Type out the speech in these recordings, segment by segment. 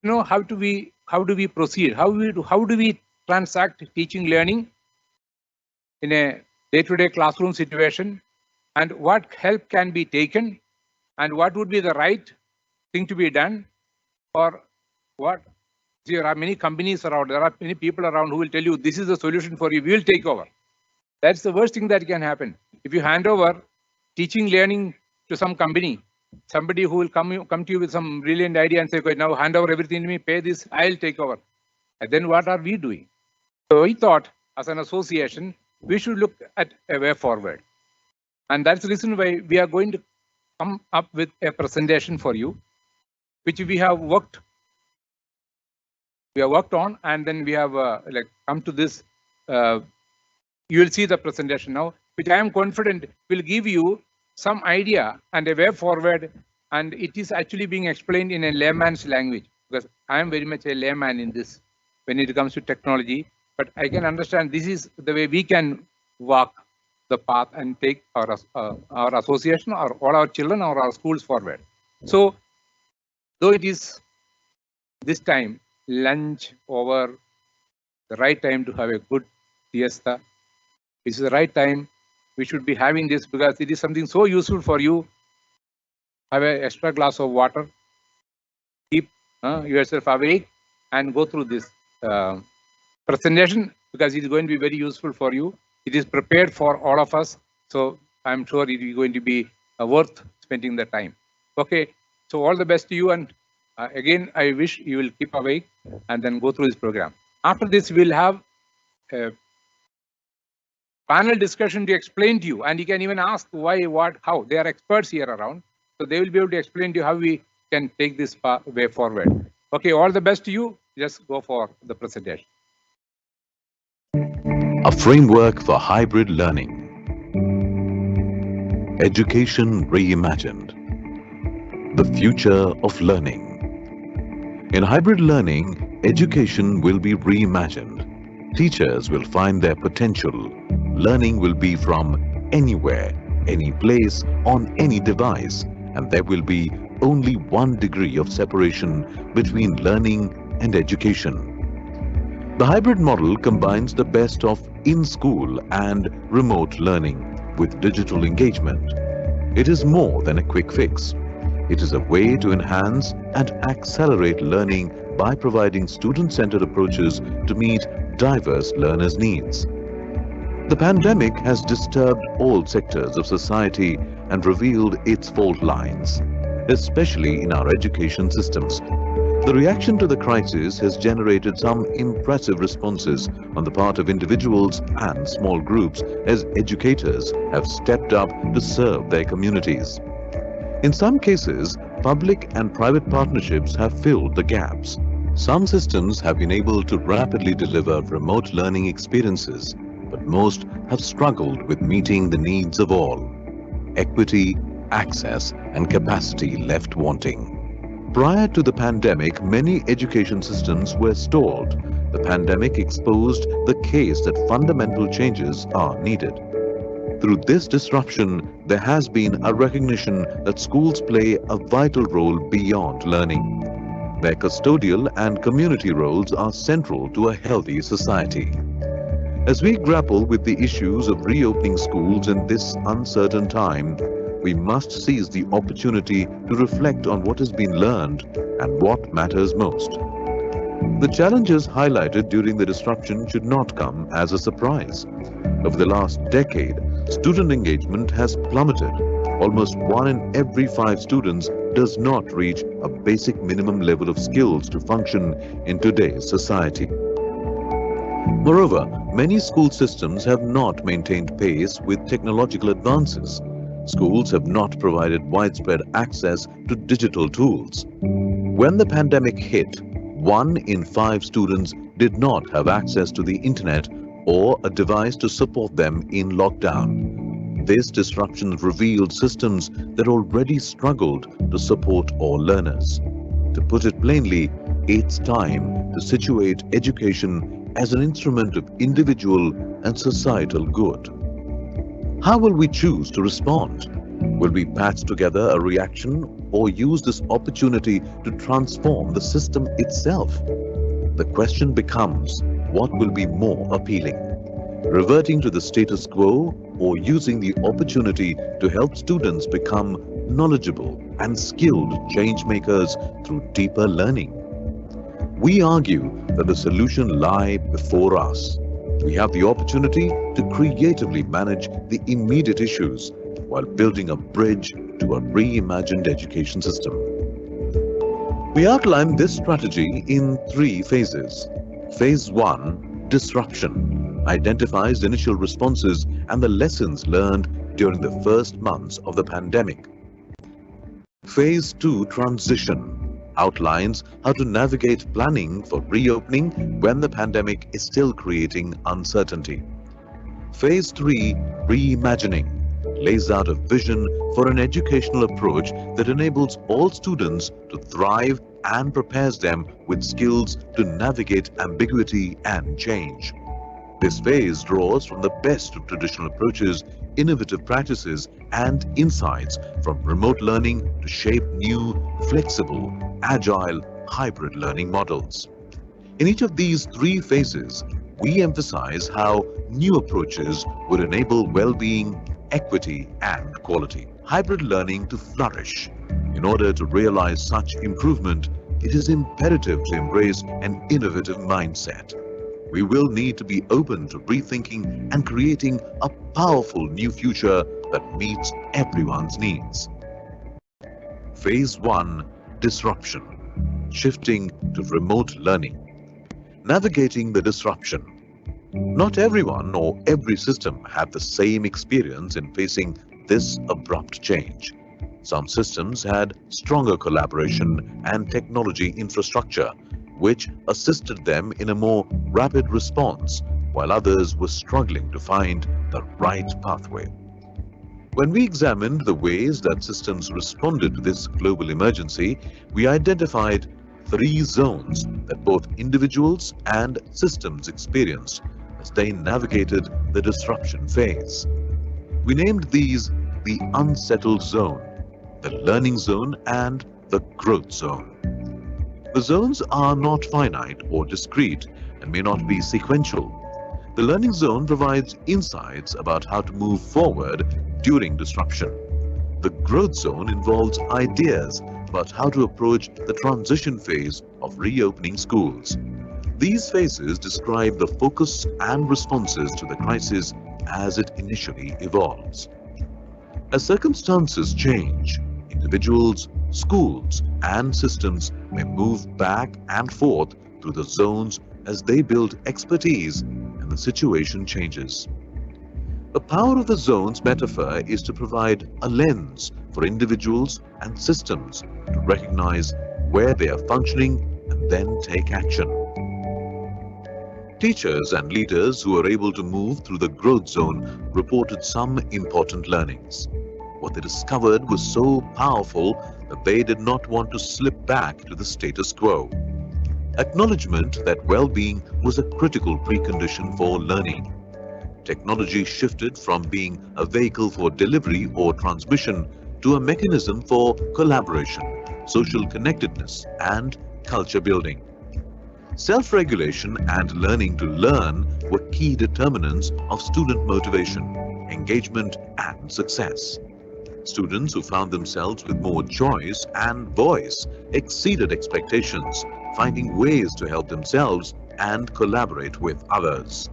how do we proceed? How do we transact teaching learning in a day-to-day classroom situation, and what help can be taken, and what would be the right thing to be done, or what? There are many companies around, there are many people around who will tell you this is the solution for you, we will take over. That's the worst thing that can happen. If you hand over teaching learning to some company, somebody who will come to you with some brilliant idea and say, okay, now hand over everything to me, pay this, I'll take over. And then what are we doing? So we thought, as an association, we should look at a way forward. And that's the reason why we are going to come up with a presentation for you, which we have worked on, and then we have come to this. You will see the presentation now, which I am confident will give you some idea and a way forward, and it is actually being explained in a layman's language, because I am very much a layman in this when it comes to technology, but I can understand this is the way we can walk the path and take our association or all our children or our schools forward. So though it is this time lunch over, the right time to have a good siesta, this is the right time we should be having this, because it is something so useful for you. Have an extra glass of water, keep yourself awake, and go through this presentation, because it is going to be very useful for you. It is prepared for all of us, so I'm sure it is going to be worth spending the time. Okay, so all the best to you, and again, I wish you will keep awake and then go through this program. After this, we'll have a panel discussion to explain to you, and you can even ask why, what, how. They are experts here around, so they will be able to explain to you how we can take this way forward. Okay, all the best to you. Just go for the presentation. A framework for hybrid learning. Education reimagined. The future of learning. In hybrid learning, education will be reimagined. Teachers will find their potential. Learning will be from anywhere, any place, on any device, and there will be only one degree of separation between learning and education. The hybrid model combines the best of in-school and remote learning with digital engagement. It is more than a quick fix. It is a way to enhance and accelerate learning by providing student-centered approaches to meet diverse learners' needs. The pandemic has disturbed all sectors of society and revealed its fault lines, especially in our education systems. The reaction to the crisis has generated some impressive responses on the part of individuals and small groups as educators have stepped up to serve their communities. In some cases, public and private partnerships have filled the gaps. Some systems have been able to rapidly deliver remote learning experiences, but most have struggled with meeting the needs of all. Equity, access, and capacity left wanting. Prior to the pandemic, many education systems were stalled. The pandemic exposed the case that fundamental changes are needed. Through this disruption, there has been a recognition that schools play a vital role beyond learning. Their custodial and community roles are central to a healthy society. As we grapple with the issues of reopening schools in this uncertain time, we must seize the opportunity to reflect on what has been learned and what matters most. The challenges highlighted during the disruption should not come as a surprise. Over the last decade, student engagement has plummeted. Almost 1 in every 5 students does not reach a basic minimum level of skills to function in today's society. Moreover, many school systems have not maintained pace with technological advances. Schools have not provided widespread access to digital tools. When the pandemic hit, 1 in 5 students did not have access to the internet or a device to support them in lockdown. This disruption revealed systems that already struggled to support all learners. To put it plainly, it's time to situate education as an instrument of individual and societal good. How will we choose to respond? Will we patch together a reaction or use this opportunity to transform the system itself? The question becomes, what will be more appealing? Reverting to the status quo or using the opportunity to help students become knowledgeable and skilled change makers through deeper learning? We argue that the solution lies before us. We have the opportunity to creatively manage the immediate issues while building a bridge to a reimagined education system. We outline this strategy in 3 phases. Phase 1, disruption, identifies initial responses and the lessons learned during the first months of the pandemic. Phase 2, transition, outlines how to navigate planning for reopening when the pandemic is still creating uncertainty. Phase 3, reimagining, lays out a vision for an educational approach that enables all students to thrive and prepares them with skills to navigate ambiguity and change. This phase draws from the best of traditional approaches, innovative practices, and insights from remote learning to shape new, flexible, agile, hybrid learning models. In each of these 3 phases, we emphasize how new approaches would enable well-being, equity, and quality. Hybrid learning to flourish. In order to realize such improvement, it is imperative to embrace an innovative mindset. We will need to be open to rethinking and creating a powerful new future that meets everyone's needs. Phase 1, disruption, shifting to remote learning. Navigating the disruption. Not everyone or every system had the same experience in facing this abrupt change. Some systems had stronger collaboration and technology infrastructure, which assisted them in a more rapid response, while others were struggling to find the right pathway. When we examined the ways that systems responded to this global emergency, we identified 3 zones that both individuals and systems experienced as they navigated the disruption phase. We named these the unsettled zone, the learning zone, and the growth zone. The zones are not finite or discrete and may not be sequential. The learning zone provides insights about how to move forward during disruption. The growth zone involves ideas about how to approach the transition phase of reopening schools. These phases describe the focus and responses to the crisis as it initially evolves. As circumstances change, individuals, schools, and systems may move back and forth through the zones as they build expertise and the situation changes. The power of the zones metaphor is to provide a lens for individuals and systems to recognize where they are functioning and then take action. Teachers and leaders who were able to move through the growth zone reported some important learnings. What they discovered was so powerful that they did not want to slip back to the status quo. Acknowledgement that well-being was a critical precondition for learning. Technology shifted from being a vehicle for delivery or transmission to a mechanism for collaboration, social connectedness, and culture building. Self-regulation and learning to learn were key determinants of student motivation, engagement, and success. Students who found themselves with more choice and voice exceeded expectations, finding ways to help themselves and collaborate with others.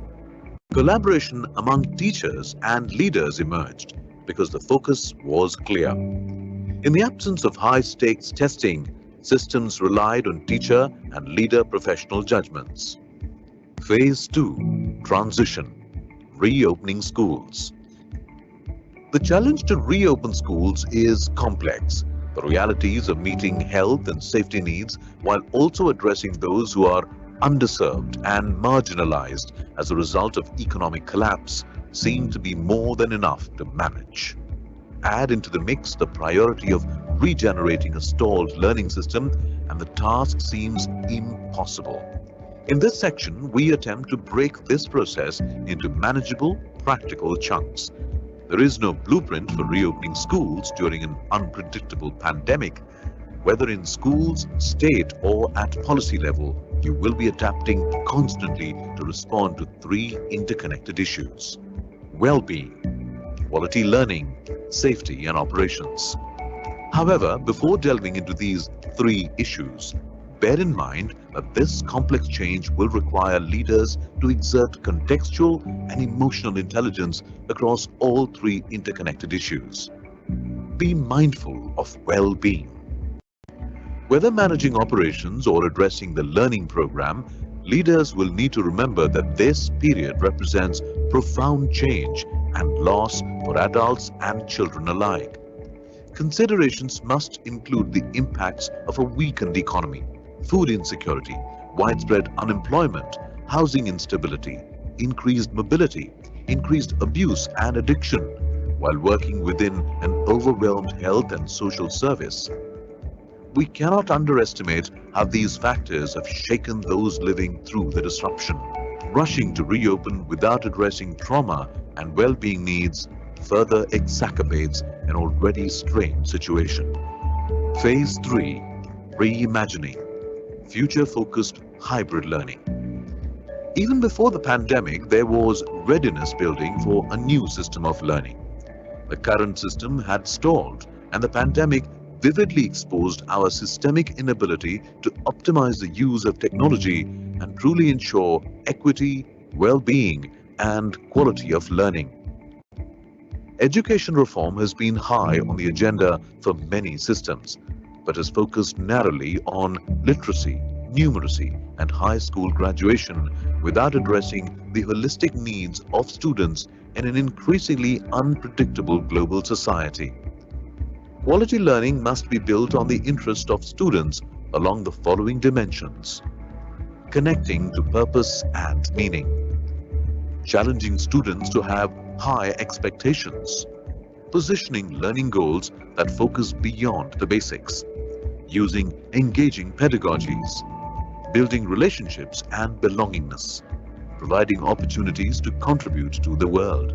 Collaboration among teachers and leaders emerged because the focus was clear. In the absence of high-stakes testing, systems relied on teacher and leader professional judgments. Phase 2, transition, reopening schools. The challenge to reopen schools is complex. The realities of meeting health and safety needs while also addressing those who are underserved and marginalized as a result of economic collapse seem to be more than enough to manage. Add into the mix the priority of regenerating a stalled learning system, and the task seems impossible. In this section, we attempt to break this process into manageable, practical chunks. There is no blueprint for reopening schools during an unpredictable pandemic. Whether in schools, state, or at policy level, you will be adapting constantly to respond to three interconnected issues: well-being, quality learning, safety, and operations. However, before delving into these three issues, bear in mind that this complex change will require leaders to exert contextual and emotional intelligence across all three interconnected issues. Be mindful of well-being. Whether managing operations or addressing the learning program, leaders will need to remember that this period represents profound change and loss for adults and children alike. Considerations must include the impacts of a weakened economy, food insecurity, widespread unemployment, housing instability, increased mobility, increased abuse and addiction, while working within an overwhelmed health and social service. We cannot underestimate how these factors have shaken those living through the disruption. Rushing to reopen without addressing trauma and well-being needs further exacerbates an already strained situation. Phase 3: Reimagining. Future-focused hybrid learning. Even before the pandemic, there was readiness building for a new system of learning. The current system had stalled, and the pandemic vividly exposed our systemic inability to optimize the use of technology and truly ensure equity, well-being, and quality of learning. Education reform has been high on the agenda for many systems, but has focused narrowly on literacy, numeracy, and high school graduation without addressing the holistic needs of students in an increasingly unpredictable global society. Quality learning must be built on the interest of students along the following dimensions: connecting to purpose and meaning, challenging students to have high expectations, positioning learning goals that focus beyond the basics, using engaging pedagogies, building relationships and belongingness, providing opportunities to contribute to the world.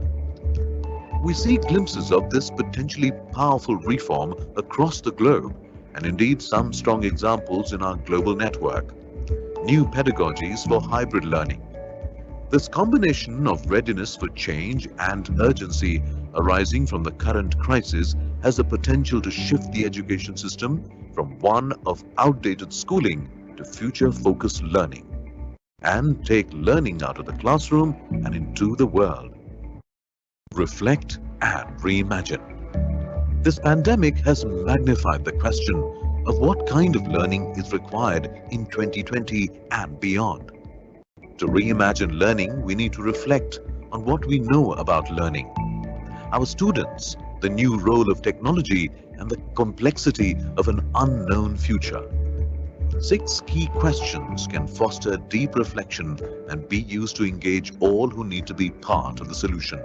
We see glimpses of this potentially powerful reform across the globe, and indeed some strong examples in our global network. New pedagogies for hybrid learning. This combination of readiness for change and urgency arising from the current crisis has the potential to shift the education system from one of outdated schooling to future-focused learning, and take learning out of the classroom and into the world. Reflect and reimagine. This pandemic has magnified the question of what kind of learning is required in 2020 and beyond. To reimagine learning, we need to reflect on what we know about learning, our students, the new role of technology, and the complexity of an unknown future. 6 key questions can foster deep reflection and be used to engage all who need to be part of the solution: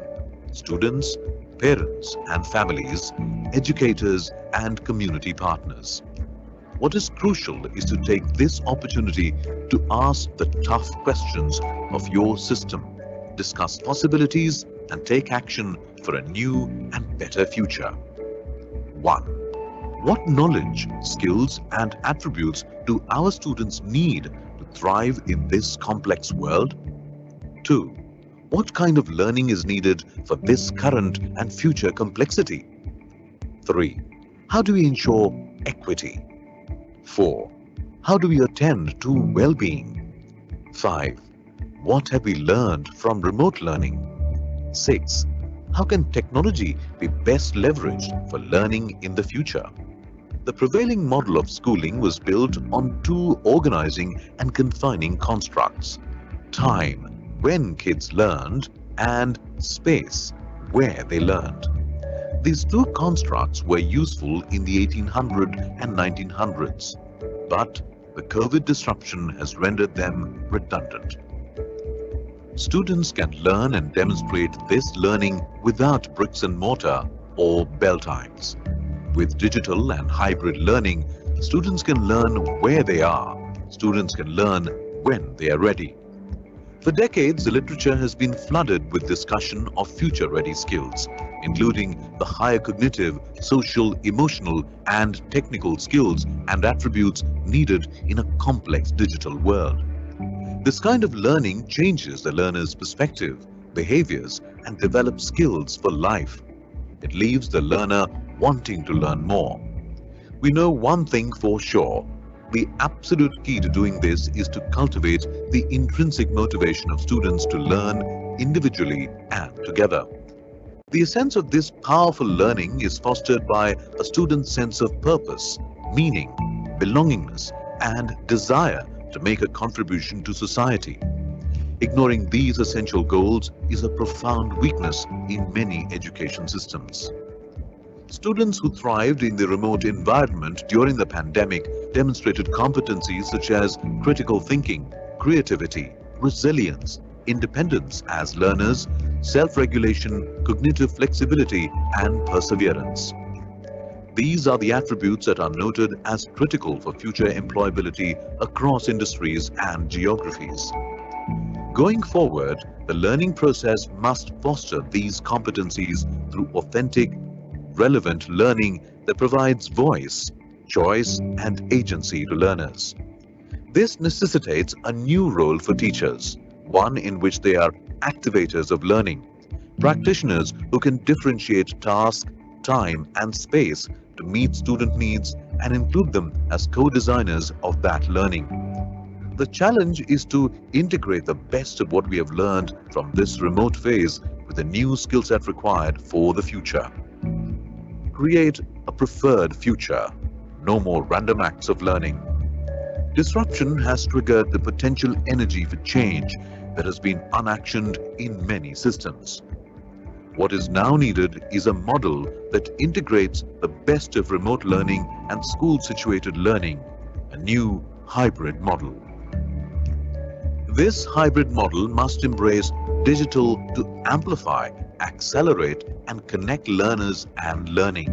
students, parents and families, educators and community partners. What is crucial is to take this opportunity to ask the tough questions of your system, discuss possibilities, and take action for a new and better future. 1. What knowledge, skills, and attributes do our students need to thrive in this complex world? 2. What kind of learning is needed for this current and future complexity? 3. How do we ensure equity? 4. How do we attend to well-being? 5. What have we learned from remote learning? 6. How can technology be best leveraged for learning in the future? The prevailing model of schooling was built on 2 organizing and confining constructs: time, when kids learned, and space, where they learned. These 2 constructs were useful in the 1800s and 1900s, but the COVID disruption has rendered them redundant. Students can learn and demonstrate this learning without bricks and mortar or bell times. With digital and hybrid learning, students can learn where they are. Students can learn when they are ready. For decades, the literature has been flooded with discussion of future-ready skills, including the higher cognitive, social, emotional, and technical skills and attributes needed in a complex digital world. This kind of learning changes the learner's perspective, behaviors, and develops skills for life. It leaves the learner wanting to learn more. We know one thing for sure. The absolute key to doing this is to cultivate the intrinsic motivation of students to learn individually and together. The essence of this powerful learning is fostered by a student's sense of purpose, meaning, belongingness, and desire to make a contribution to society. Ignoring these essential goals is a profound weakness in many education systems. Students who thrived in the remote environment during the pandemic demonstrated competencies such as critical thinking, creativity, resilience, independence as learners, self-regulation, cognitive flexibility, and perseverance. These are the attributes that are noted as critical for future employability across industries and geographies. Going forward, the learning process must foster these competencies through authentic, relevant learning that provides voice, choice, and agency to learners. This necessitates a new role for teachers, one in which they are activators of learning, practitioners who can differentiate task, time, and space to meet student needs and include them as co-designers of that learning. The challenge is to integrate the best of what we have learned from this remote phase with the new skill set required for the future. Create a preferred future. No more random acts of learning. Disruption has triggered the potential energy for change that has been unactioned in many systems. What is now needed is a model that integrates the best of remote learning and school-situated learning, a new hybrid model. This hybrid model must embrace digital to amplify, accelerate, and connect learners and learning,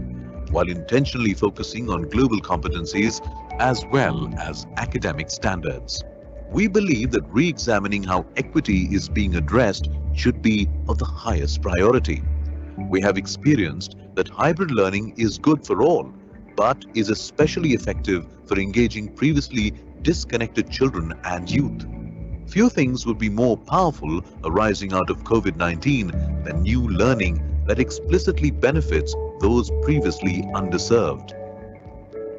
while intentionally focusing on global competencies as well as academic standards. We believe that re-examining how equity is being addressed should be of the highest priority. We have experienced that hybrid learning is good for all, but is especially effective for engaging previously disconnected children and youth. Few things would be more powerful arising out of COVID-19 than new learning that explicitly benefits those previously underserved.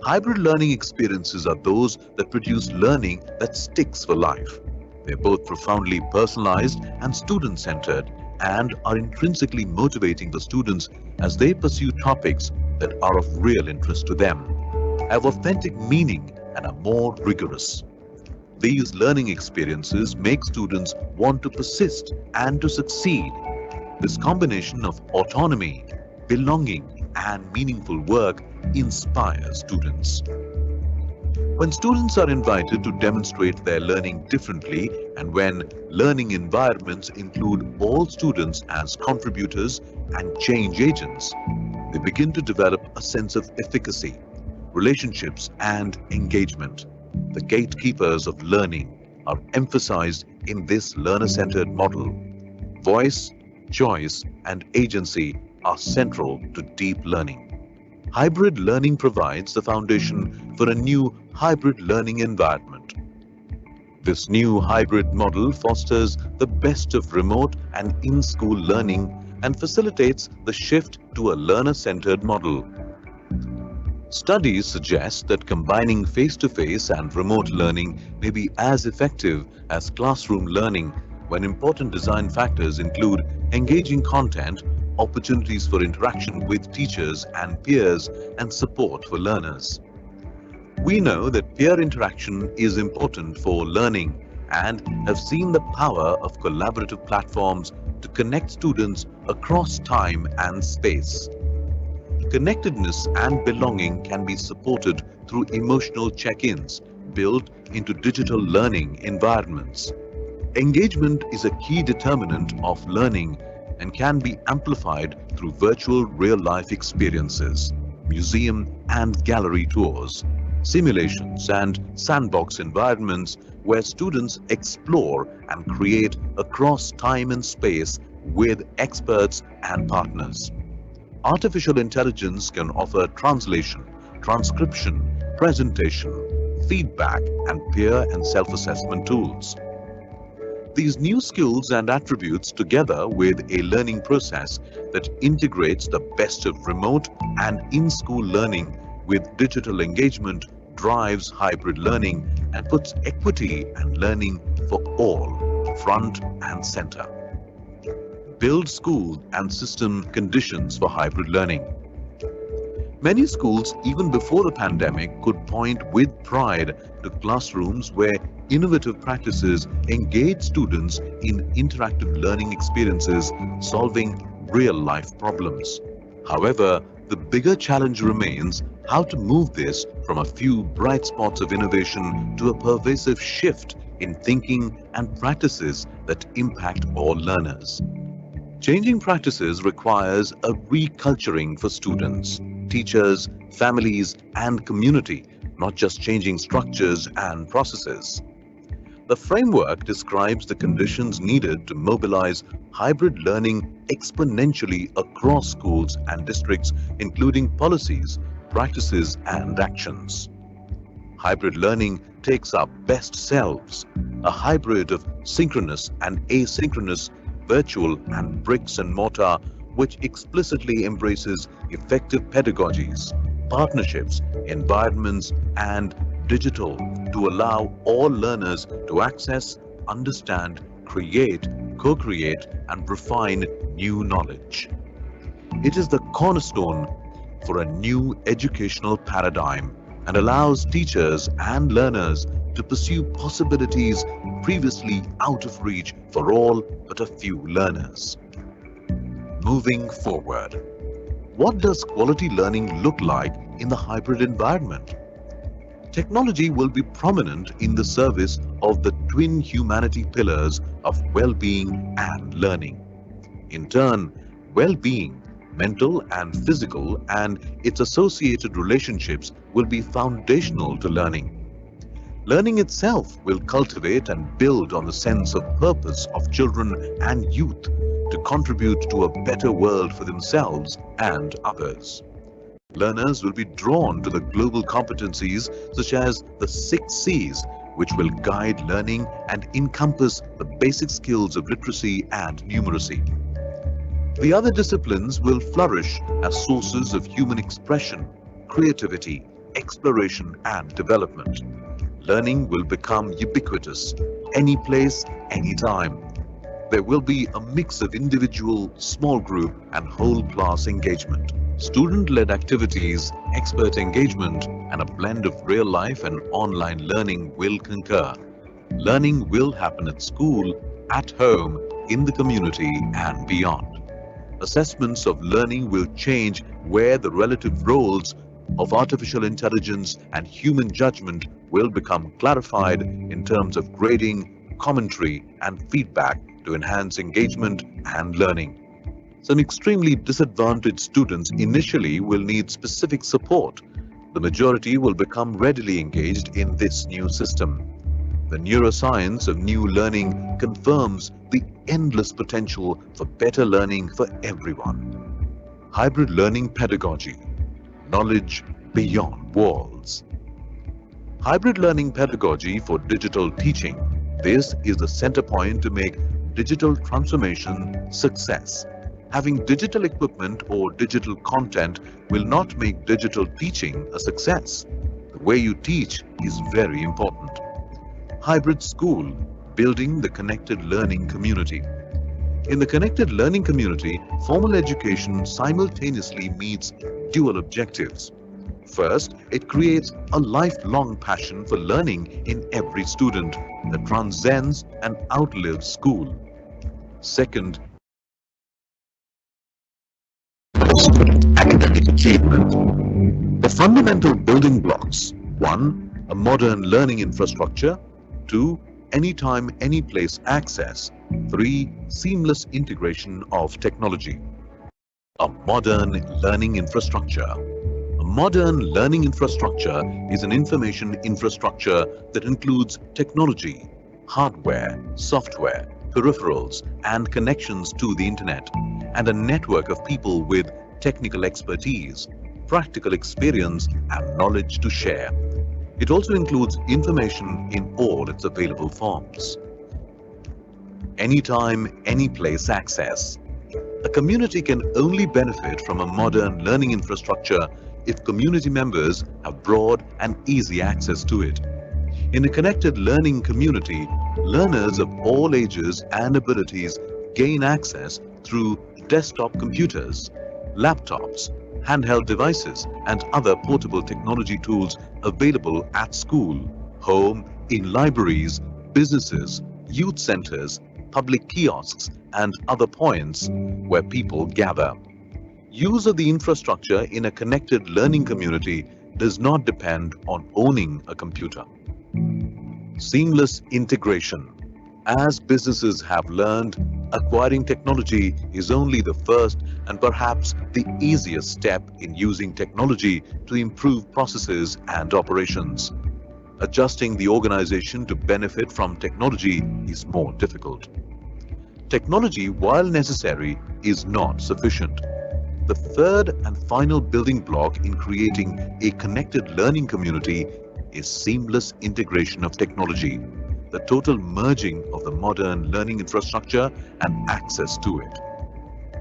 Hybrid learning experiences are those that produce learning that sticks for life. They're both profoundly personalized and student-centered and are intrinsically motivating for students as they pursue topics that are of real interest to them, have authentic meaning, and are more rigorous. These learning experiences make students want to persist and to succeed. This combination of autonomy, belonging, and meaningful work inspires students. When students are invited to demonstrate their learning differently, and when learning environments include all students as contributors and change agents, they begin to develop a sense of efficacy, relationships, and engagement. The gatekeepers of learning are emphasized in this learner-centered model. Voice, choice, and agency are central to deep learning. Hybrid learning provides the foundation for a new hybrid learning environment. This new hybrid model fosters the best of remote and in-school learning and facilitates the shift to a learner-centered model. Studies suggest that combining face-to-face and remote learning may be as effective as classroom learning when important design factors include engaging content, opportunities for interaction with teachers and peers, and support for learners. We know that peer interaction is important for learning and have seen the power of collaborative platforms to connect students across time and space. Connectedness and belonging can be supported through emotional check-ins built into digital learning environments. Engagement is a key determinant of learning and can be amplified through virtual real-life experiences, museum and gallery tours, simulations, and sandbox environments where students explore and create across time and space with experts and partners. Artificial intelligence can offer translation, transcription, presentation, feedback, and peer and self-assessment tools. These new skills and attributes, together with a learning process that integrates the best of remote and in-school learning with digital engagement, drives hybrid learning and puts equity and learning for all front and center. Build school and system conditions for hybrid learning. Many schools, even before the pandemic, could point with pride to classrooms where innovative practices engage students in interactive learning experiences, solving real-life problems. However, the bigger challenge remains how to move this from a few bright spots of innovation to a pervasive shift in thinking and practices that impact all learners. Changing practices requires a reculturing for students, teachers, families, and community, not just changing structures and processes. The framework describes the conditions needed to mobilize hybrid learning exponentially across schools and districts, including policies, practices, and actions. Hybrid learning takes our best selves, a hybrid of synchronous and asynchronous, virtual and bricks and mortar, which explicitly embraces effective pedagogies, partnerships, environments, and digital to allow all learners to access, understand, create, co-create, and refine new knowledge. It is the cornerstone for a new educational paradigm and allows teachers and learners to pursue possibilities previously out of reach for all but a few learners. Moving forward, what does quality learning look like in the hybrid environment? Technology will be prominent in the service of the twin humanity pillars of well-being and learning. In turn, well-being, mental and physical, and its associated relationships will be foundational to learning. Learning itself will cultivate and build on the sense of purpose of children and youth to contribute to a better world for themselves and others. Learners will be drawn to the global competencies such as the 6 C's, which will guide learning and encompass the basic skills of literacy and numeracy. The other disciplines will flourish as sources of human expression, creativity, exploration, and development. Learning will become ubiquitous, any place, any time. There will be a mix of individual, small group, and whole class engagement. Student-led activities, expert engagement, and a blend of real-life and online learning will concur. Learning will happen at school, at home, in the community, and beyond. Assessments of learning will change where the relative roles of artificial intelligence and human judgment will become clarified in terms of grading, commentary, and feedback to enhance engagement and learning. Some extremely disadvantaged students initially will need specific support. The majority will become readily engaged in this new system. The neuroscience of new learning confirms the endless potential for better learning for everyone. Hybrid learning pedagogy, knowledge beyond walls. Hybrid learning pedagogy for digital teaching. This is the center point to make digital transformation success. Having digital equipment or digital content will not make digital teaching a success. The way you teach is very important. Hybrid school, building the connected learning community. In the connected learning community, formal education simultaneously meets dual objectives. First, it creates a lifelong passion for learning in every student that transcends and outlives school. Second, academic achievement. The fundamental building blocks: 1. A modern learning infrastructure. 2. Anytime, anyplace access. 3. Seamless integration of technology. A modern learning infrastructure. A modern learning infrastructure is an information infrastructure that includes technology, hardware, software, peripherals, and connections to the internet, and a network of people with technical expertise, practical experience, and knowledge to share. It also includes information in all its available forms. Anytime, any place access. A community can only benefit from a modern learning infrastructure if community members have broad and easy access to it. In a connected learning community, learners of all ages and abilities gain access through desktop computers, laptops, handheld devices, and other portable technology tools available at school, home, in libraries, businesses, youth centers, public kiosks, and other points where people gather. Use of the infrastructure in a connected learning community does not depend on owning a computer. Seamless integration. As businesses have learned, acquiring technology is only the first and perhaps the easiest step in using technology to improve processes and operations. Adjusting the organization to benefit from technology is more difficult. Technology, while necessary, is not sufficient. The third and final building block in creating a connected learning community is seamless integration of technology, the total merging of the modern learning infrastructure and access to it.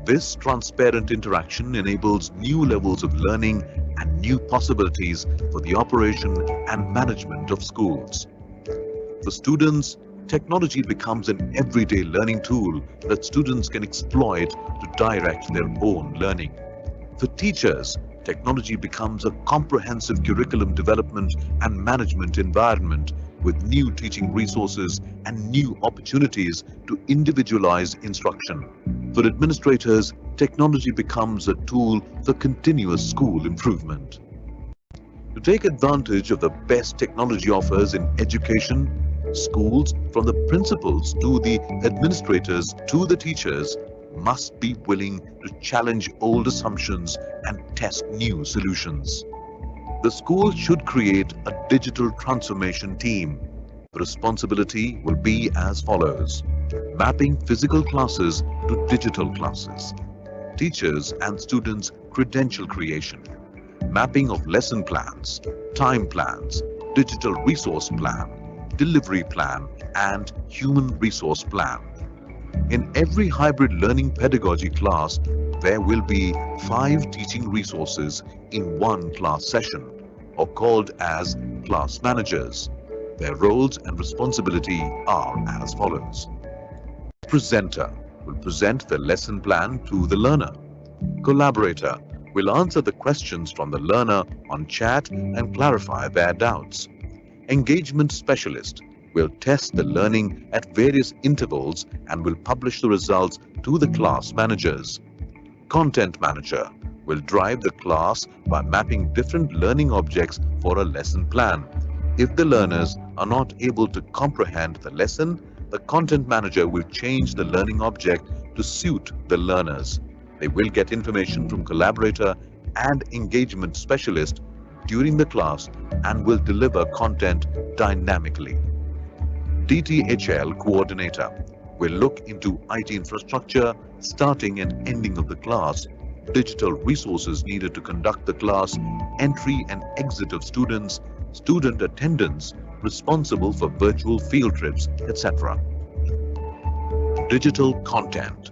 This transparent interaction enables new levels of learning and new possibilities for the operation and management of schools. For students, technology becomes an everyday learning tool that students can exploit to direct their own learning. For teachers, technology becomes a comprehensive curriculum development and management environment with new teaching resources and new opportunities to individualize instruction. For administrators, technology becomes a tool for continuous school improvement. To take advantage of the best technology offers in education, schools, from the principals to the administrators to the teachers, must be willing to challenge old assumptions and test new solutions. The school should create a digital transformation team. The responsibility will be as follows: mapping physical classes to digital classes, teachers and students' credential creation, mapping of lesson plans, time plans, digital resource plan, delivery plan, and human resource plan. In every hybrid learning pedagogy class, there will be 5 teaching resources in one class session, or called as class managers. Their roles and responsibility are as follows. Presenter will present the lesson plan to the learner. Collaborator will answer the questions from the learner on chat and clarify their doubts. Engagement specialist will test the learning at various intervals and will publish the results to the class managers. Content manager will drive the class by mapping different learning objects for a lesson plan. If the learners are not able to comprehend the lesson, the content manager will change the learning object to suit the learners. They will get information from collaborator and engagement specialist during the class and will deliver content dynamically. DTHL coordinator will look into IT infrastructure, starting and ending of the class, digital resources needed to conduct the class, entry and exit of students, student attendance, responsible for virtual field trips, etc. Digital content.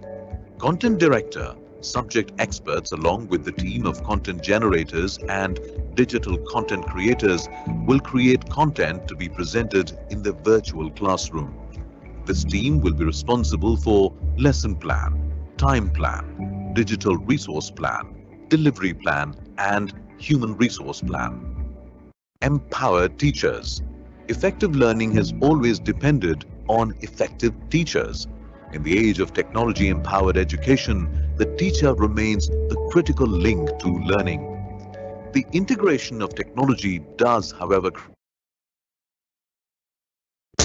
Content director, subject experts along with the team of content generators and digital content creators will create content to be presented in the virtual classroom. This team will be responsible for lesson plan, time plan, digital resource plan, delivery plan, and human resource plan. Empowered teachers. Effective learning has always depended on effective teachers. In the age of technology-empowered education, the teacher remains the critical link to learning. The integration of technology does, however,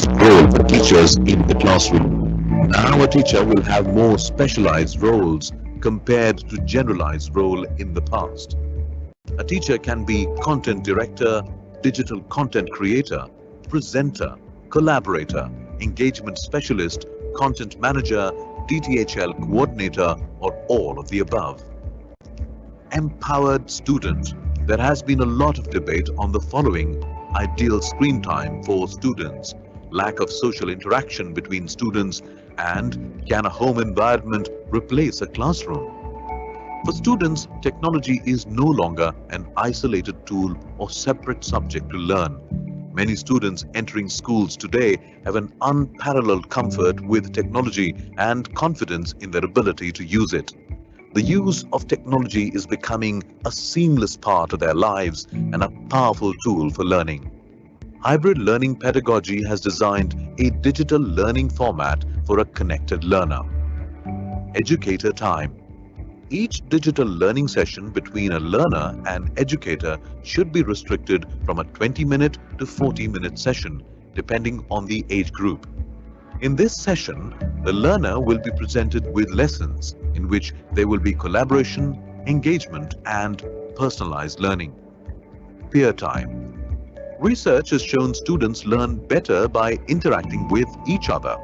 role for teachers in the classroom. Now a teacher will have more specialized roles compared to generalized role in the past. A teacher can be content director, digital content creator, presenter, collaborator, engagement specialist, content manager, DTHL coordinator, or all of the above. empowered student. There has been a lot of debate on the following: ideal screen time for students, lack of social interaction between students, and can a home environment replace a classroom? For students, technology is no longer an isolated tool or separate subject to learn. Many students entering schools today have an unparalleled comfort with technology and confidence in their ability to use it. The use of technology is becoming a seamless part of their lives and a powerful tool for learning. Hybrid learning pedagogy has designed a digital learning format for a connected learner. Educator time. Each digital learning session between a learner and educator should be restricted from a 20-minute to 40-minute session, depending on the age group. In this session, the learner will be presented with lessons in which there will be collaboration, engagement, and personalized learning. Peer time. Research has shown students learn better by interacting with each other.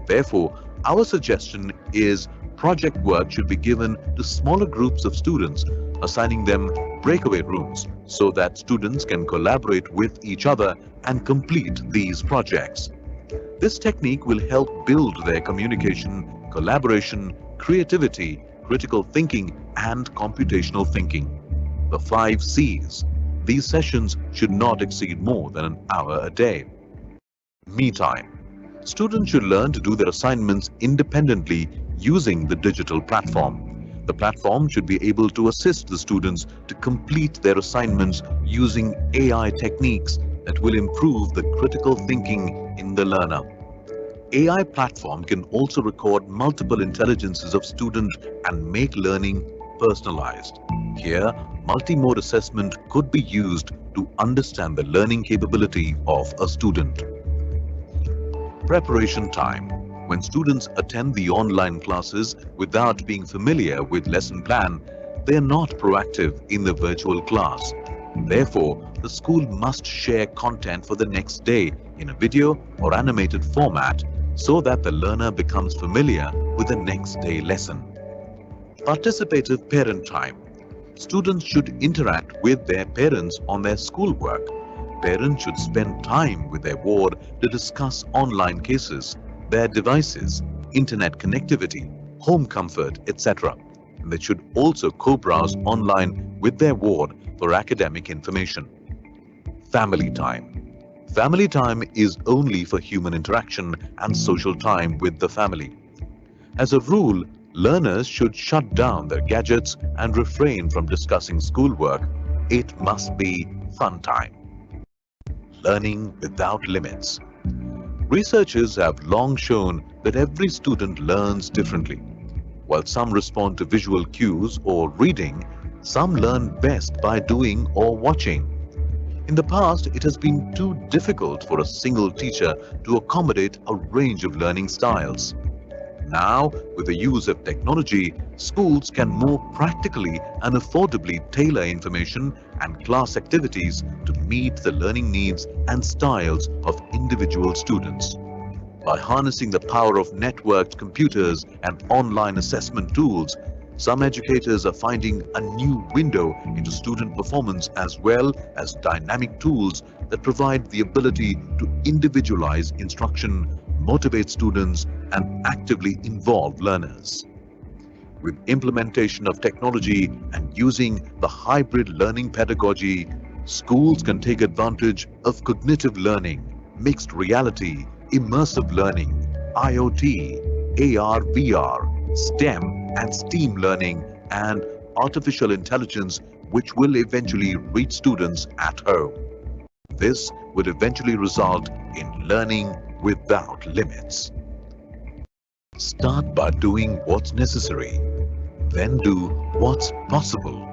Therefore, our suggestion is project work should be given to smaller groups of students, assigning them breakaway rooms so that students can collaborate with each other and complete these projects. This technique will help build their communication, collaboration, creativity, critical thinking, and computational thinking. The 5 C's. These sessions should not exceed more than an hour a day. Me time. Students should learn to do their assignments independently using the digital platform. The platform should be able to assist the students to complete their assignments using AI techniques that will improve the critical thinking in the learner. AI platform can also record multiple intelligences of student and make learning personalized. Here, multimode assessment could be used to understand the learning capability of a student. Preparation time. When students attend the online classes without being familiar with lesson plan, they are not proactive in the virtual class. Therefore, the school must share content for the next day in a video or animated format so that the learner becomes familiar with the next day lesson. Participative parent time. Students should interact with their parents on their schoolwork. Parents should spend time with their ward to discuss online cases, their devices, internet connectivity, home comfort, etc. And they should also co-browse online with their ward for academic information. Family time. Family time is only for human interaction and social time with the family. As a rule, learners should shut down their gadgets and refrain from discussing schoolwork. It must be fun time. Learning without limits. Researchers have long shown that every student learns differently. While some respond to visual cues or reading, some learn best by doing or watching. In the past, it has been too difficult for a single teacher to accommodate a range of learning styles. Now, with the use of technology, schools can more practically and affordably tailor information and class activities to meet the learning needs and styles of individual students. By harnessing the power of networked computers and online assessment tools, some educators are finding a new window into student performance as well as dynamic tools that provide the ability to individualize instruction, motivate students, and actively involve learners. With implementation of technology and using the hybrid learning pedagogy, schools can take advantage of cognitive learning, mixed reality, immersive learning, IoT, AR, VR, STEM and STEAM learning, and artificial intelligence, which will eventually reach students at home. This would eventually result in learning without limits. Start by doing what's necessary, then do what's possible,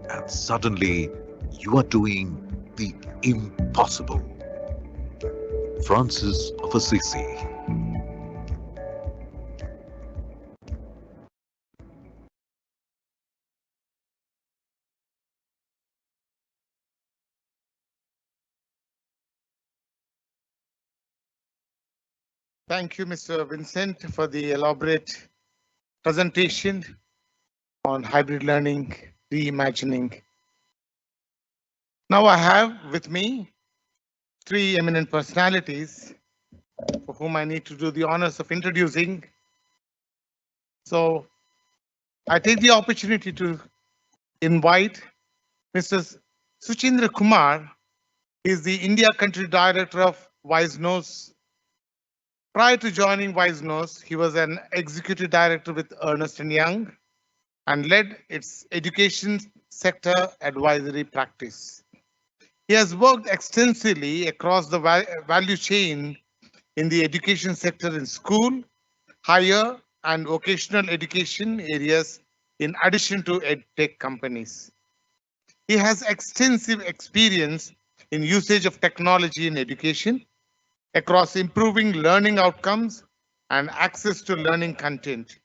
and suddenly you are doing the impossible. Francis of Assisi. Thank you, Mr. Vincent, for the elaborate presentation on hybrid learning reimagining. Now I have with me three eminent personalities for whom I need to do the honors of introducing. So I take the opportunity to invite Mr. Suchindra Kumar. He is the India Country Director of Wisenose. Prior to joining Wisenose, he was an Executive Director with Ernst & Young and led its education sector advisory practice. He has worked extensively across the value chain in the education sector in school, higher and vocational education areas in addition to edtech companies. He has extensive experience in usage of technology in education across improving learning outcomes and access to learning content.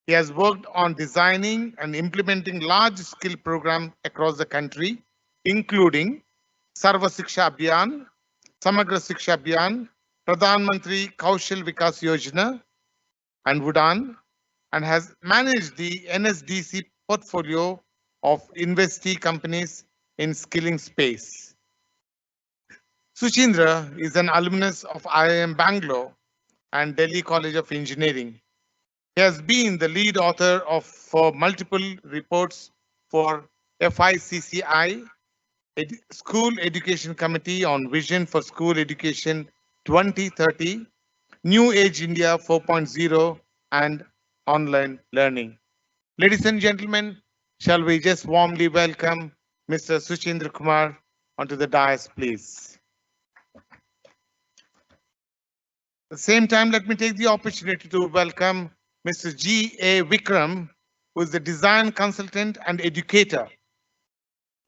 He has worked on designing and implementing large-scale programs across the country, including Sarva Shiksha Abhiyan, Samagra Shiksha Abhiyan, Pradhan Mantri Kaushal Vikas Yojana, and Udaan, and has managed the NSDC portfolio of investee companies in skilling space. Suchindra is an alumnus of IIM Bangalore and Delhi College of Engineering. He has been the lead author for multiple reports for FICCI, School Education Committee on Vision for School Education 2030, New Age India 4.0, and online learning. Ladies and gentlemen, shall we just warmly welcome Mr. Suchindra Kumar onto the dais, please. At the same time, let me take the opportunity to welcome Mr. G.A. Vikram, who is the design consultant and educator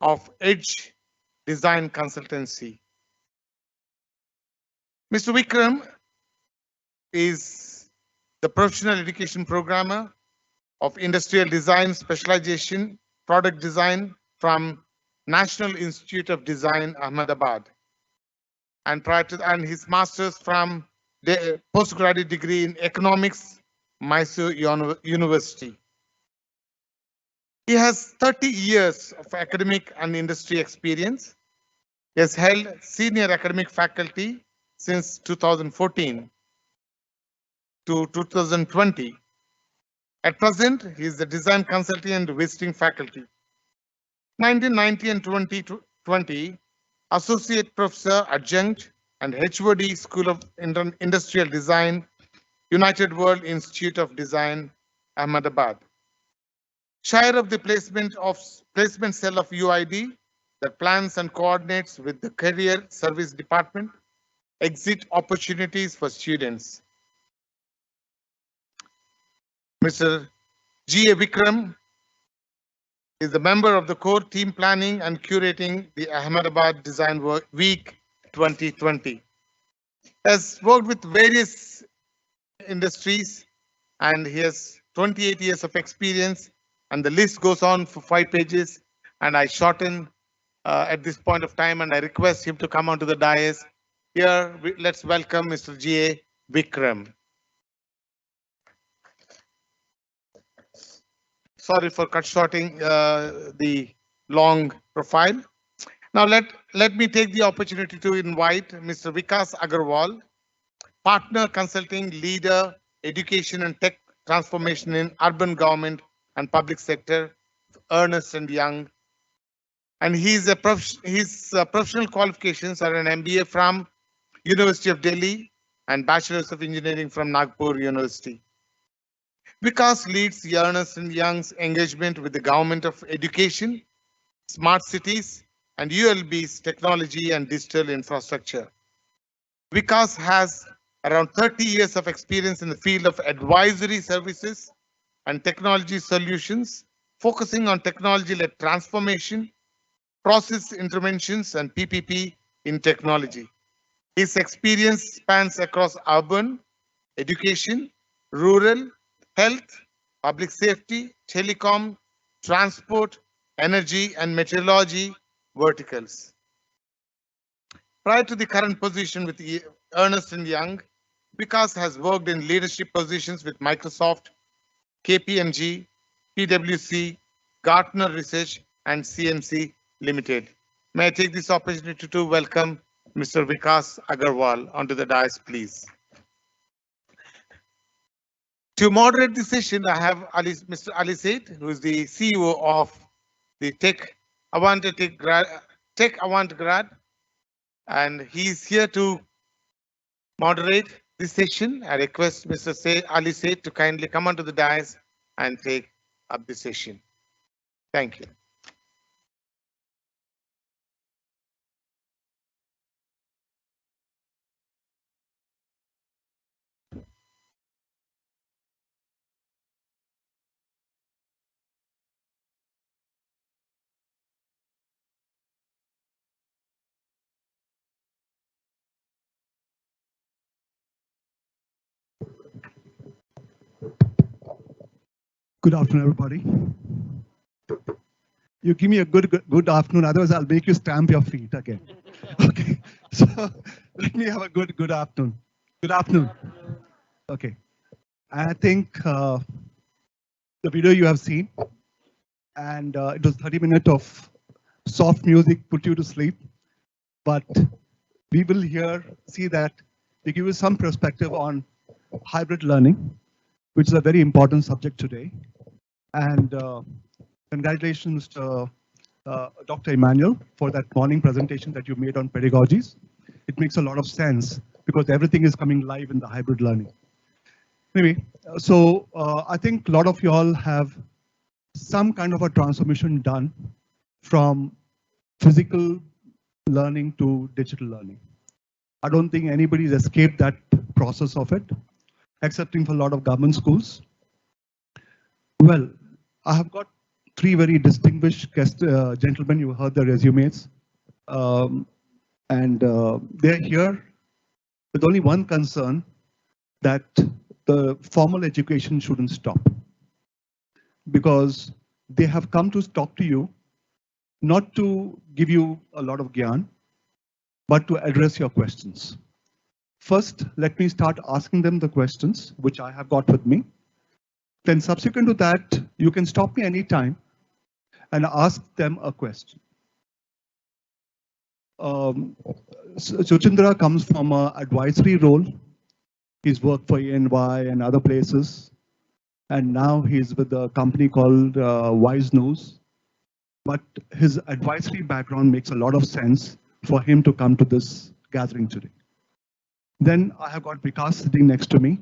of Edge Design Consultancy. Mr. Vikram is the professional education programmer of industrial design specialization, product design from National Institute of Design, Ahmedabad. And prior to and his master's from the postgraduate degree in economics, Mysore University. He has 30 years of academic and industry experience. He has held senior academic faculty since 2014 to 2020. At present, he is the design consultant and visiting faculty. 1990 and 2020, Associate Professor Adjunct and HOD School of Industrial Design, United World Institute of Design, Ahmedabad. Chair of the placement cell of UID that plans and coordinates with the Career Service Department, exit opportunities for students. Mr. G.A. Vikram is a member of the core team planning and curating the Ahmedabad Design Week 2020. Has worked with various industries and he has 28 years of experience, and the list goes on for 5 pages, and I shorten at this point of time and I request him to come onto the dais. Here, let's welcome Mr. G.A. Vikram. Sorry for cut shorting the long profile. Now let me take the opportunity to invite Mr. Vikas Agarwal, partner consulting leader, education and tech transformation in urban government and public sector, Ernst & Young. And his professional qualifications are an MBA from University of Delhi and Bachelor's of Engineering from Nagpur University. Vikas leads the Ernst & Young's engagement with the Government of Education, Smart Cities, and ULB's technology and digital infrastructure. Vikas has around 30 years of experience in the field of advisory services and technology solutions, focusing on technology-led transformation, process interventions, and PPP in technology. His experience spans across urban, education, rural, health, public safety, telecom, transport, energy, and meteorology verticals. Prior to the current position with Ernst & Young, Vikas has worked in leadership positions with Microsoft, KPMG, PwC, Gartner Research and CMC Limited. May I take this opportunity to welcome Mr. Vikas Agarwal onto the dais, please. To moderate the session, I have Mr. Ali Seth, who is the CEO of the Tech Avantgrad, and he's here to moderate this session. I request Mr. Ali Seth to kindly come onto the dais and take up the session. Thank you. Good afternoon, everybody. You give me a good afternoon, otherwise I'll make you stamp your feet again. Okay, so let me have a good afternoon. Good afternoon. Okay, I think the video you have seen, and it was 30 minutes of soft music put you to sleep, but we will here see that they give you some perspective on hybrid learning, which is a very important subject today. And congratulations to Dr. Emmanuel for that morning presentation that you made on pedagogies. It makes a lot of sense because everything is coming live in the hybrid learning. Anyway, so I think a lot of you all have some kind of a transformation done from physical learning to digital learning. I don't think anybody's escaped that process of it, excepting for a lot of government schools. Well, I have got three very distinguished guest gentlemen. You heard the resumes, and they're here with only one concern, that the formal education shouldn't stop, because they have come to talk to you not to give you a lot of gyan, but to address your questions. First, let me start asking them the questions which I have got with me. Then subsequent to that, you can stop me anytime and ask them a question. Suchindra comes from an advisory role. He's worked for ENY and other places. And now he's with a company called Wise News. But his advisory background makes a lot of sense for him to come to this gathering today. Then I have got Vikas sitting next to me.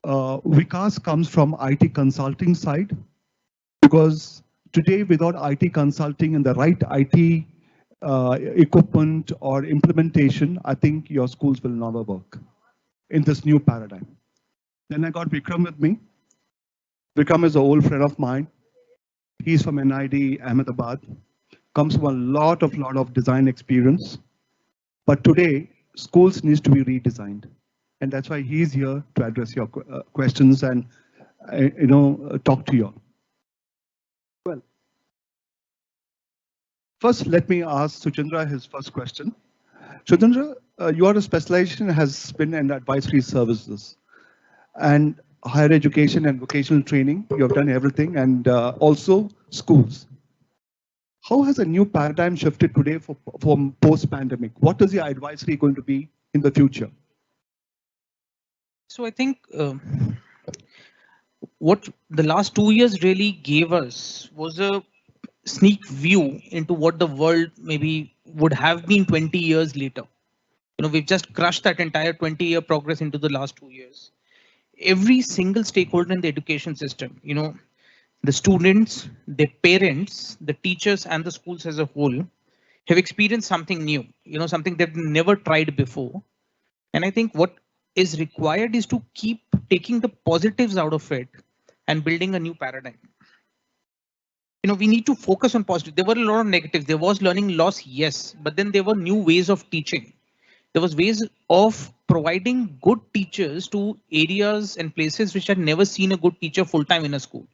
Vikas comes from IT consulting side, because today without IT consulting and the right IT equipment or implementation, I think your schools will never work in this new paradigm. Then I got Vikram with me. Vikram is an old friend of mine. He's from NID Ahmedabad, comes from a lot of design experience. But today, schools needs to be redesigned. And that's why he's here to address your questions and talk to you. Well, first, let me ask Suchindra his first question. Suchindra, your specialization has been in advisory services and higher education and vocational training. You have done everything, and also schools. How has a new paradigm shifted today from post-pandemic? What is your advisory going to be in the future? So I think what the last 2 years really gave us was a sneak view into what the world maybe would have been 20 years later. We've just crushed that entire 20-year progress into the last 2 years. Every single stakeholder in the education system, the students, the parents, the teachers, and the schools as a whole have experienced something new, something they've never tried before. And I think what is required is to keep taking the positives out of it and building a new paradigm. We need to focus on positive. There were a lot of negatives. There was learning loss, yes, but then there were new ways of teaching. There was ways of providing good teachers to areas and places which had never seen a good teacher full-time in a school.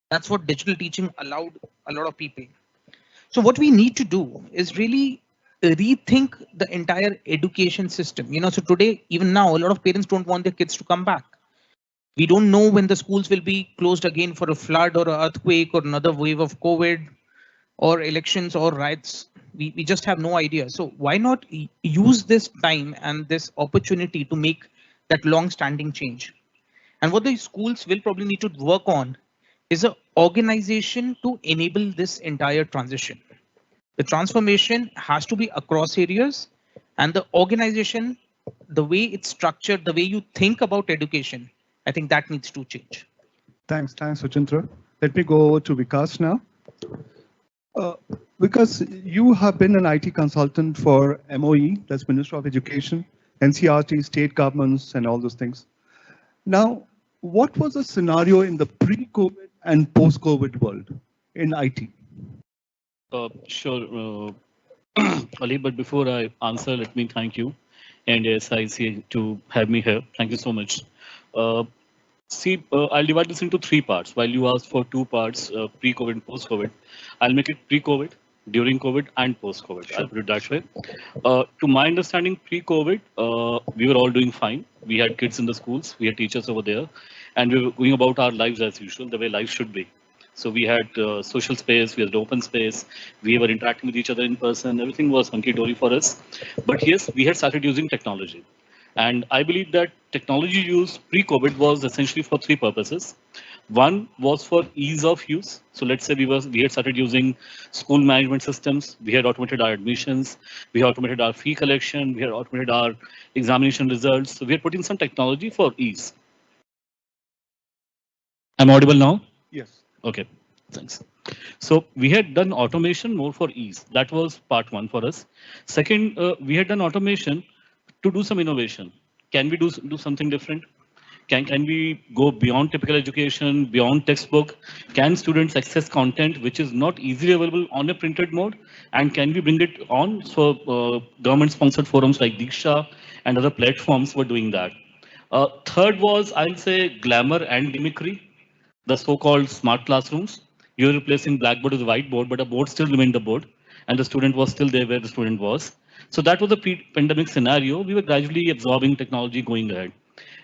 That's what digital teaching allowed a lot of people. So what we need to do is really rethink the entire education system. So today, even now, a lot of parents don't want their kids to come back. We don't know when the schools will be closed again for a flood or an earthquake or another wave of COVID or elections or riots. We just have no idea. So why not use this time and this opportunity to make that long-standing change? And what the schools will probably need to work on is an organization to enable this entire transition. The transformation has to be across areas, and the organization, the way it's structured, the way you think about education, I think that needs to change. Thanks, Suchintra. Let me go to Vikas now. Because you have been an IT consultant for MOE, that's Minister of Education, NCRT, state governments, and all those things. Now, what was the scenario in the pre-COVID and post-COVID world in IT? Sure, Ali, but before I answer, let me thank you and ASIC to have me here. Thank you so much. I'll divide this into 3 parts. While you asked for 2 parts, pre-COVID and post-COVID, I'll make it pre-COVID, during COVID, and post-COVID. Sure. I'll put it that way. To my understanding, pre-COVID, we were all doing fine. We had kids in the schools, we had teachers over there, and we were going about our lives as usual, the way life should be. So we had social space, we had open space, we were interacting with each other in person, everything was hunky-dory for us. But yes, we had started using technology. And I believe that technology use pre-COVID was essentially for 3 purposes. One was for ease of use. So let's say we had started using school management systems. We had automated our admissions. We had automated our fee collection. We had automated our examination results. So we had put in some technology for ease. I'm audible now? Yes. Okay, thanks. So we had done automation more for ease. That was part 1 for us. Second, we had done automation to do some innovation. Can we do something different? Can we go beyond typical education, beyond textbook? Can students access content which is not easily available on a printed mode? And can we bring it on? So government-sponsored forums like Diksha and other platforms were doing that. Third was, I'll say, glamour and gimmickry, the so-called smart classrooms. You're replacing blackboard with whiteboard, but a board still remained a board, and the student was still there where the student was. So that was a pre-pandemic scenario. We were gradually absorbing technology going ahead.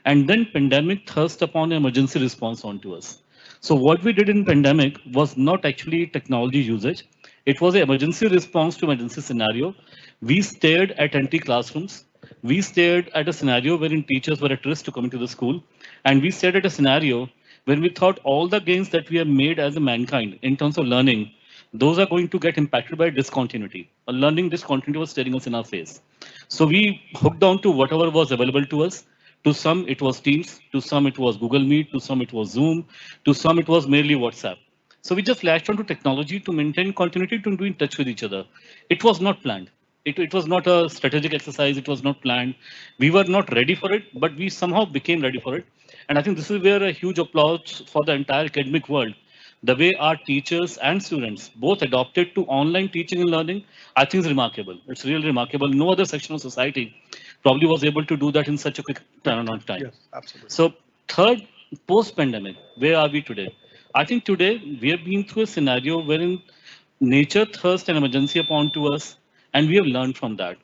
And then pandemic thrust upon emergency response onto us. So what we did in pandemic was not actually technology usage. It was an emergency response to emergency scenario. We stared at empty classrooms. We stared at a scenario wherein teachers were at risk to come into the school. And we stared at a scenario when we thought all the gains that we have made as a mankind in terms of learning, those are going to get impacted by discontinuity. A learning discontinuity was staring us in our face. So we hooked on to whatever was available to us. To some, it was Teams. To some, it was Google Meet. To some, it was Zoom. To some, it was merely WhatsApp. So we just latched onto technology to maintain continuity, to be in touch with each other. It was not planned. It was not a strategic exercise. It was not planned. We were not ready for it, but we somehow became ready for it. And I think this is where a huge applause for the entire academic world. The way our teachers and students both adopted to online teaching and learning, I think is remarkable. It's really remarkable. No other section of society probably was able to do that in such a quick turnaround of time. Yes, absolutely. So third, post-pandemic, where are we today? I think today we have been through a scenario wherein nature thrust an emergency upon to us, and we have learned from that.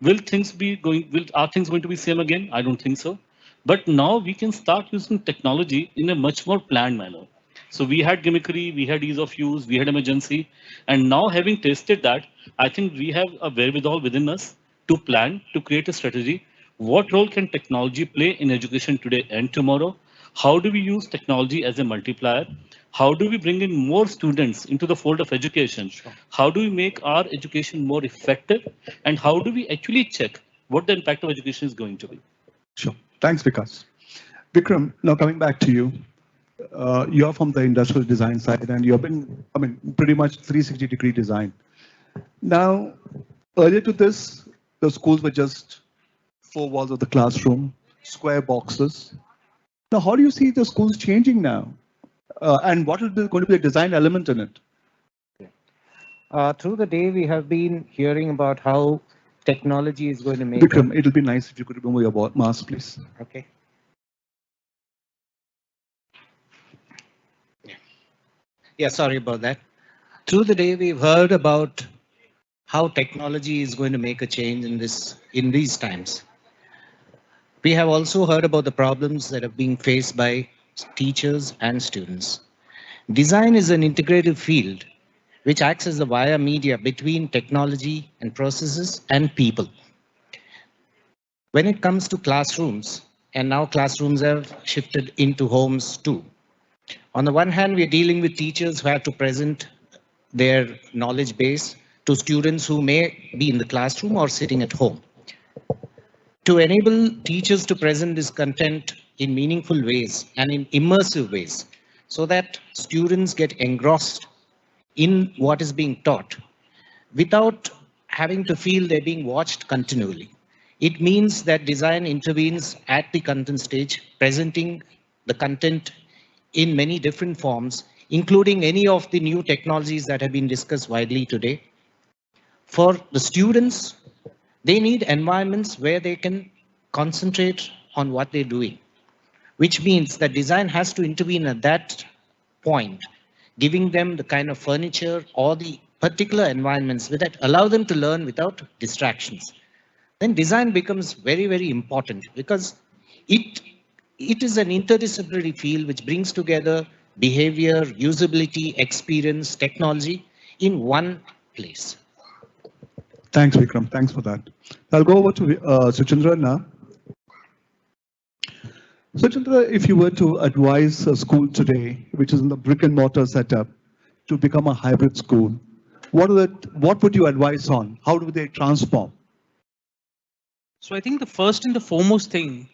Are things going to be same again? I don't think so. But now we can start using technology in a much more planned manner. So we had gimmickry, we had ease of use, we had emergency, and now having tasted that, I think we have a wherewithal within us to plan, to create a strategy. What role can technology play in education today and tomorrow? How do we use technology as a multiplier? How do we bring in more students into the fold of education? Sure. How do we make our education more effective? And how do we actually check what the impact of education is going to be? Sure. Thanks, Vikas. Vikram, now coming back to you. You're from the industrial design side, and you've been, pretty much 360-degree design. Now, earlier to this, the schools were just 4 walls of the classroom, square boxes. Now, how do you see the schools changing now? And what is going to be the design element in it? Through the day, we have been hearing about how technology is going to make. Vikram, it'll be nice if you could remove your mask, please. Okay. Yeah, sorry about that. Through the day, we've heard about how technology is going to make a change in these times. We have also heard about the problems that are being faced by teachers and students. Design is an integrative field which acts as the wire media between technology and processes and people. When it comes to classrooms, and now classrooms have shifted into homes too. On the one hand, we are dealing with teachers who have to present their knowledge base to students who may be in the classroom or sitting at home. To enable teachers to present this content in meaningful ways and in immersive ways so that students get engrossed in what is being taught without having to feel they're being watched continually. It means that design intervenes at the content stage, presenting the content in many different forms, including any of the new technologies that have been discussed widely today. For the students, they need environments where they can concentrate on what they're doing, which means that design has to intervene at that point, giving them the kind of furniture or the particular environments that allow them to learn without distractions. Then design becomes very, very important because it is an interdisciplinary field which brings together behavior, usability, experience, technology in one place. Thanks, Vikram. Thanks for that. I'll go over to Suchindra now. Suchindra, if you were to advise a school today, which is in the brick and mortar setup, to become a hybrid school, what would you advise on? How do they transform? So I think the first and the foremost thing,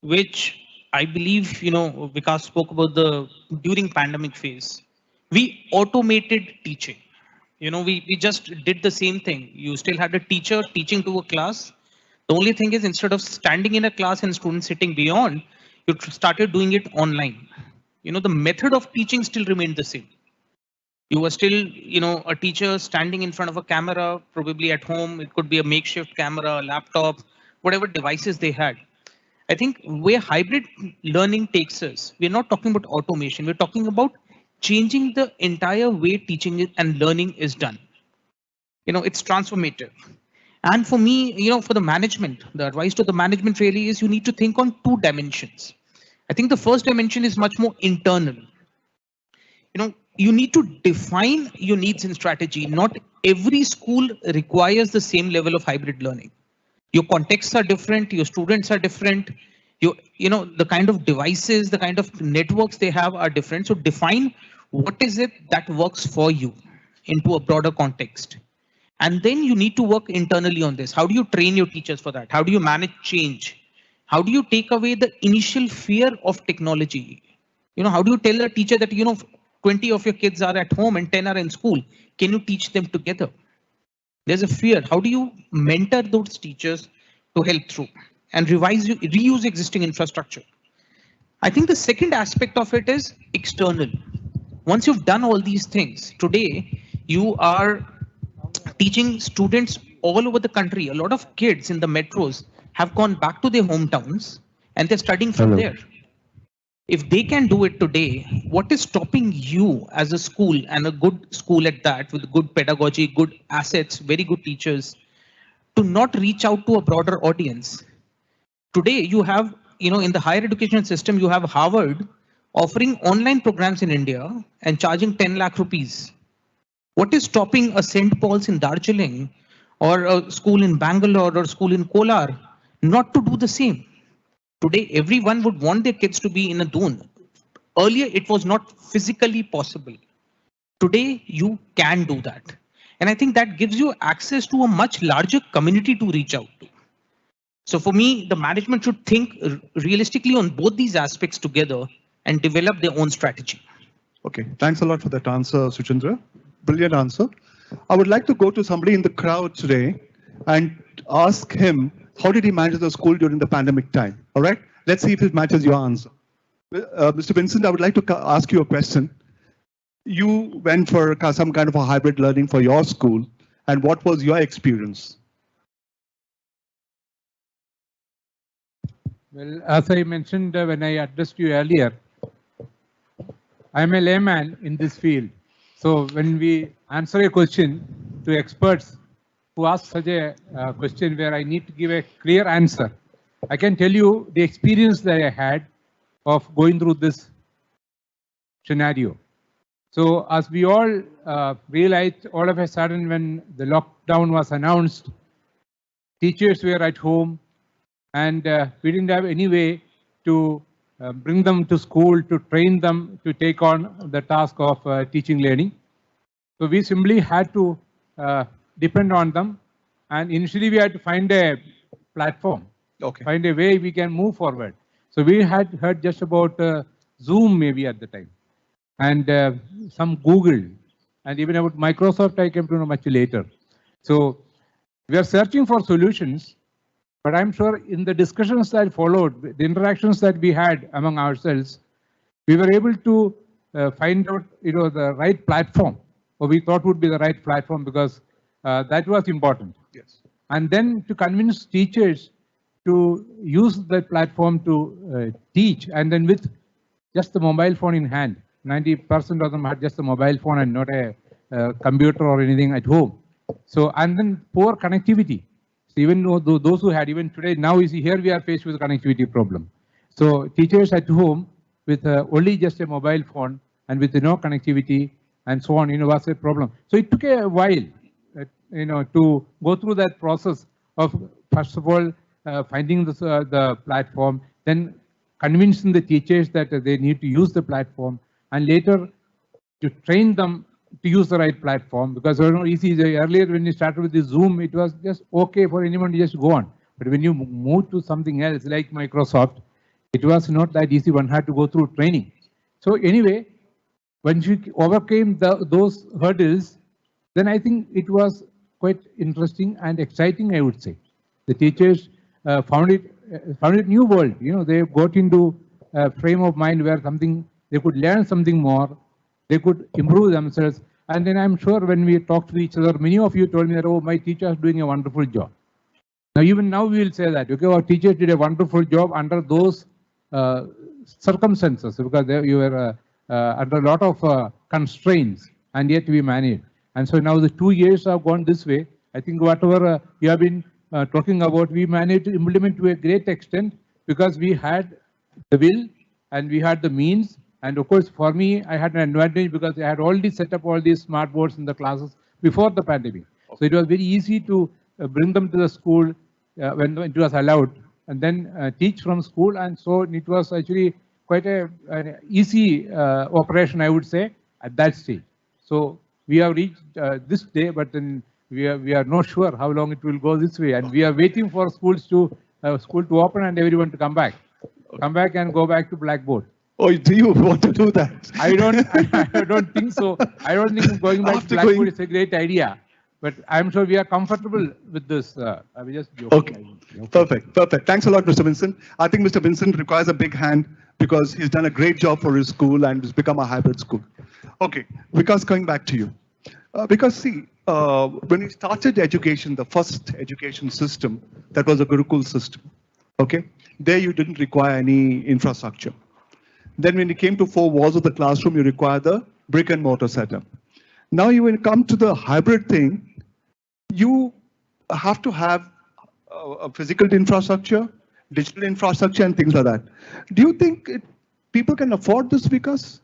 which I believe, Vikas spoke about during pandemic phase, we automated teaching. We just did the same thing. You still had a teacher teaching to a class. The only thing is, instead of standing in a class and students sitting beyond, you started doing it online. The method of teaching still remained the same. You were still, a teacher standing in front of a camera, probably at home. It could be a makeshift camera, laptop, whatever devices they had. I think where hybrid learning takes us, we're not talking about automation. We're talking about changing the entire way teaching and learning is done. It's transformative. And for me, for the management, the advice to the management really is you need to think on two dimensions. I think the first dimension is much more internal. You need to define your needs and strategy. Not every school requires the same level of hybrid learning. Your contexts are different, your students are different, the kind of devices, the kind of networks they have are different. So define what is it that works for you into a broader context. And then you need to work internally on this. How do you train your teachers for that? How do you manage change? How do you take away the initial fear of technology? How do you tell a teacher that, 20 of your kids are at home and 10 are in school? Can you teach them together? There's a fear. How do you mentor those teachers to help through and reuse existing infrastructure? I think the second aspect of it is external. Once you've done all these things, today you are teaching students all over the country. A lot of kids in the metros have gone back to their hometowns and they're studying from there. If they can do it today, what is stopping you as a school, and a good school at that, with good pedagogy, good assets, very good teachers, to not reach out to a broader audience? Today, you have, in the higher education system, you have Harvard offering online programs in India and charging 10 lakh rupees. What is stopping a St. Paul's in Darjeeling or a school in Bangalore or a school in Kolar not to do the same? Today, everyone would want their kids to be in a Doon. Earlier, it was not physically possible. Today, you can do that. And I think that gives you access to a much larger community to reach out to. So for me, the management should think realistically on both these aspects together and develop their own strategy. Okay, thanks a lot for that answer, Suchindra. Brilliant answer. I would like to go to somebody in the crowd today and ask him, how did he manage the school during the pandemic time? All right, let's see if it matches your answer. Mr. Vincent, I would like to ask you a question. You went for some kind of a hybrid learning for your school, and what was your experience? Well, as I mentioned when I addressed you earlier, I am a layman in this field. So when we answer a question to experts who ask such a question where I need to give a clear answer, I can tell you the experience that I had of going through this scenario. So as we all realized, all of a sudden when the lockdown was announced, teachers were at home and we didn't have any way to bring them to school, to train them to take on the task of teaching learning. So we simply had to depend on them. And initially we had to find a platform, find a way we can move forward. So we had heard just about Zoom maybe at the time, and some Google, and even about Microsoft I came to know much later. So we are searching for solutions, but I'm sure in the discussions that followed, the interactions that we had among ourselves, we were able to find out, the right platform, or we thought would be the right platform, because that was important. Yes. And then to convince teachers to use that platform to teach, and then with just the mobile phone in hand. 90% of them had just a mobile phone and not a computer or anything at home. So, and then poor connectivity. So even though those who had, even today, now you see here we are faced with a connectivity problem. So teachers at home with only just a mobile phone and with no connectivity and so on, was a problem. So it took a while, to go through that process of, first of all, finding the platform, then convincing the teachers that they need to use the platform, and later to train them to use the right platform. Because easy. Earlier when you started with the Zoom, it was just okay for anyone to just go on. But when you move to something else like Microsoft, it was not that easy. One had to go through training. So anyway, when she overcame those hurdles, then I think it was quite interesting and exciting, I would say. The teachers found it new world. They got into a frame of mind where they could learn something more, they could improve themselves. And then I'm sure when we talked to each other, many of you told me that, oh, my teacher is doing a wonderful job. Now, even now we will say that, okay, our teachers did a wonderful job under those circumstances, because you were under a lot of constraints, and yet we managed. And so now the 2 years have gone this way. I think whatever you have been talking about, we managed to implement to a great extent, because we had the will and we had the means. And of course, for me, I had an advantage because I had already set up all these smart boards in the classes before the pandemic. So it was very easy to bring them to the school when it was allowed, and then teach from school. And so it was actually quite an easy operation, I would say, at that stage. So we have reached this day, but then we are not sure how long it will go this way, and we are waiting for school to open and everyone to come back and go back to blackboard. Oh, do you want to do that? I don't think so. I don't think going back to blackboard is a great idea, but I'm sure we are comfortable with this. I was just joking. Okay, perfect. Thanks a lot, Mr. Vincent. I think Mr. Vincent requires a big hand because he's done a great job for his school and it's become a hybrid school. Okay, Vikas, coming back to you. Because see, when we started education, the first education system, that was a Gurukul system. Okay, there you didn't require any infrastructure. Then when you came to 4 walls of the classroom, you require the brick and mortar setup. Now you will come to the hybrid thing, you have to have a physical infrastructure, digital infrastructure and things like that. Do you think people can afford this, Vikas?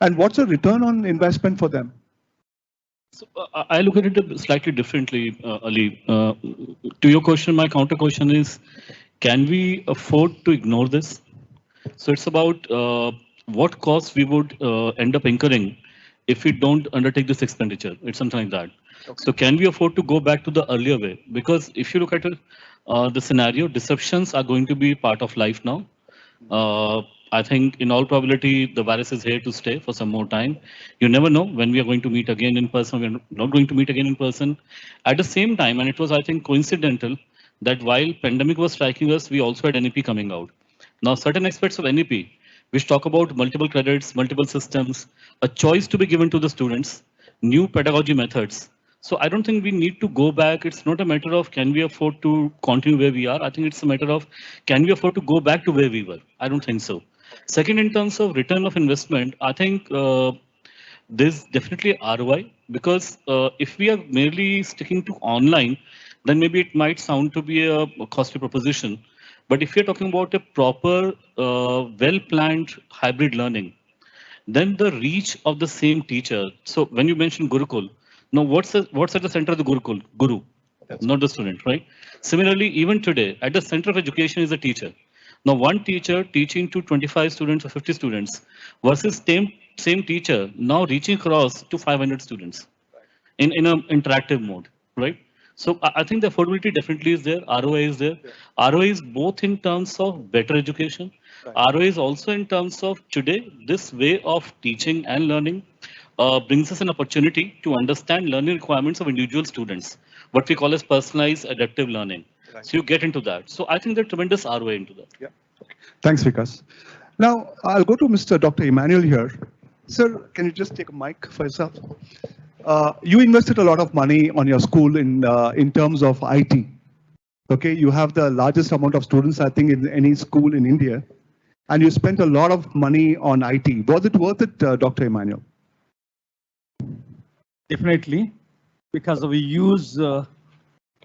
And what's the return on investment for them? So I look at it slightly differently, Ali. To your question, my counter question is, can we afford to ignore this? So it's about what costs we would end up incurring if we don't undertake this expenditure. It's something like that. Okay. So can we afford to go back to the earlier way? Because if you look at it, the scenario, disruptions are going to be part of life now. I think in all probability, the virus is here to stay for some more time. You never know when we are going to meet again in person. We're not going to meet again in person. At the same time, and it was, I think, coincidental that while pandemic was striking us, we also had NEP coming out. Now, certain aspects of NEP, which talk about multiple credits, multiple systems, a choice to be given to the students, new pedagogy methods. So I don't think we need to go back. It's not a matter of can we afford to continue where we are. I think it's a matter of can we afford to go back to where we were. I don't think so. Second, in terms of return of investment, I think there's definitely ROI, because if we are merely sticking to online, then maybe it might sound to be a costly proposition. But if you're talking about a proper, well-planned hybrid learning, then the reach of the same teacher. So when you mention Gurukul, now what's at the center of the Gurukul? Guru, not the student, right? Similarly, even today, at the center of education is a teacher. Now, one teacher teaching to 25 students or 50 students versus same teacher now reaching across to 500 students in an interactive mode, right? So I think the affordability definitely is there. ROI is there. ROI is both in terms of better education. ROI is also in terms of today, this way of teaching and learning brings us an opportunity to understand learning requirements of individual students, what we call as personalized adaptive learning. So you get into that. So I think there's tremendous ROI into that. Yeah. Okay. Thanks, Vikas. Now I'll go to Mr. Dr. Emmanuel here. Sir, can you just take a mic for yourself? You invested a lot of money on your school in terms of IT. Okay, you have the largest amount of students, I think, in any school in India, and you spent a lot of money on IT. Was it worth it, Dr. Emmanuel? Definitely, because we use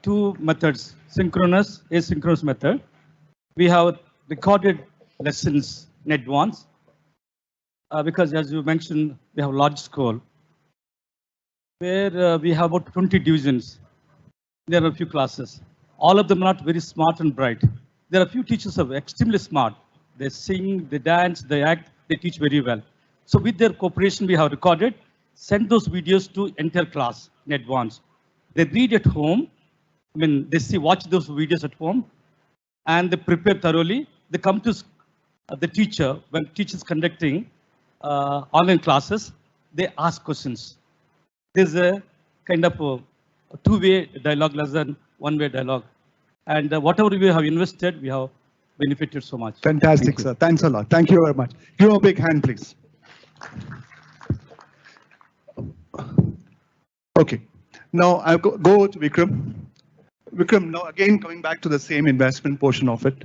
two methods, synchronous, asynchronous method. We have recorded lessons in advance because, as you mentioned, we have large school where we have about 20 divisions. There are a few classes. All of them are not very smart and bright. There are a few teachers who are extremely smart. They sing, they dance, they act, they teach very well. So with their cooperation, we have recorded, sent those videos to entire class in advance. They read at home. I mean, they watch those videos at home, and they prepare thoroughly. They come to the teacher when teacher is conducting online classes. They ask questions. There's a kind of a two-way dialogue less than one-way dialogue. And whatever we have invested, we have benefited so much. Fantastic, sir. Thanks a lot. Thank you very much. Give him a big hand, please. Okay. Now I'll go to Vikram. Vikram, now again, coming back to the same investment portion of it.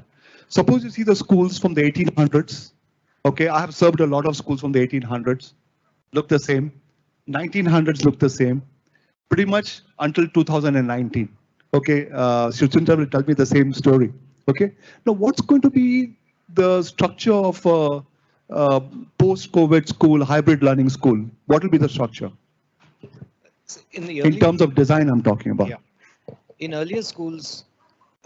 Suppose you see the schools from the 1800s. Okay, I have served a lot of schools from the 1800s. Look the same. 1900s look the same. Pretty much until 2019. Okay, Suchinta will tell me the same story. Okay, now what's going to be the structure of post-COVID school, hybrid learning school? What will be the structure? In terms of design, I'm talking about. Yeah. In earlier schools,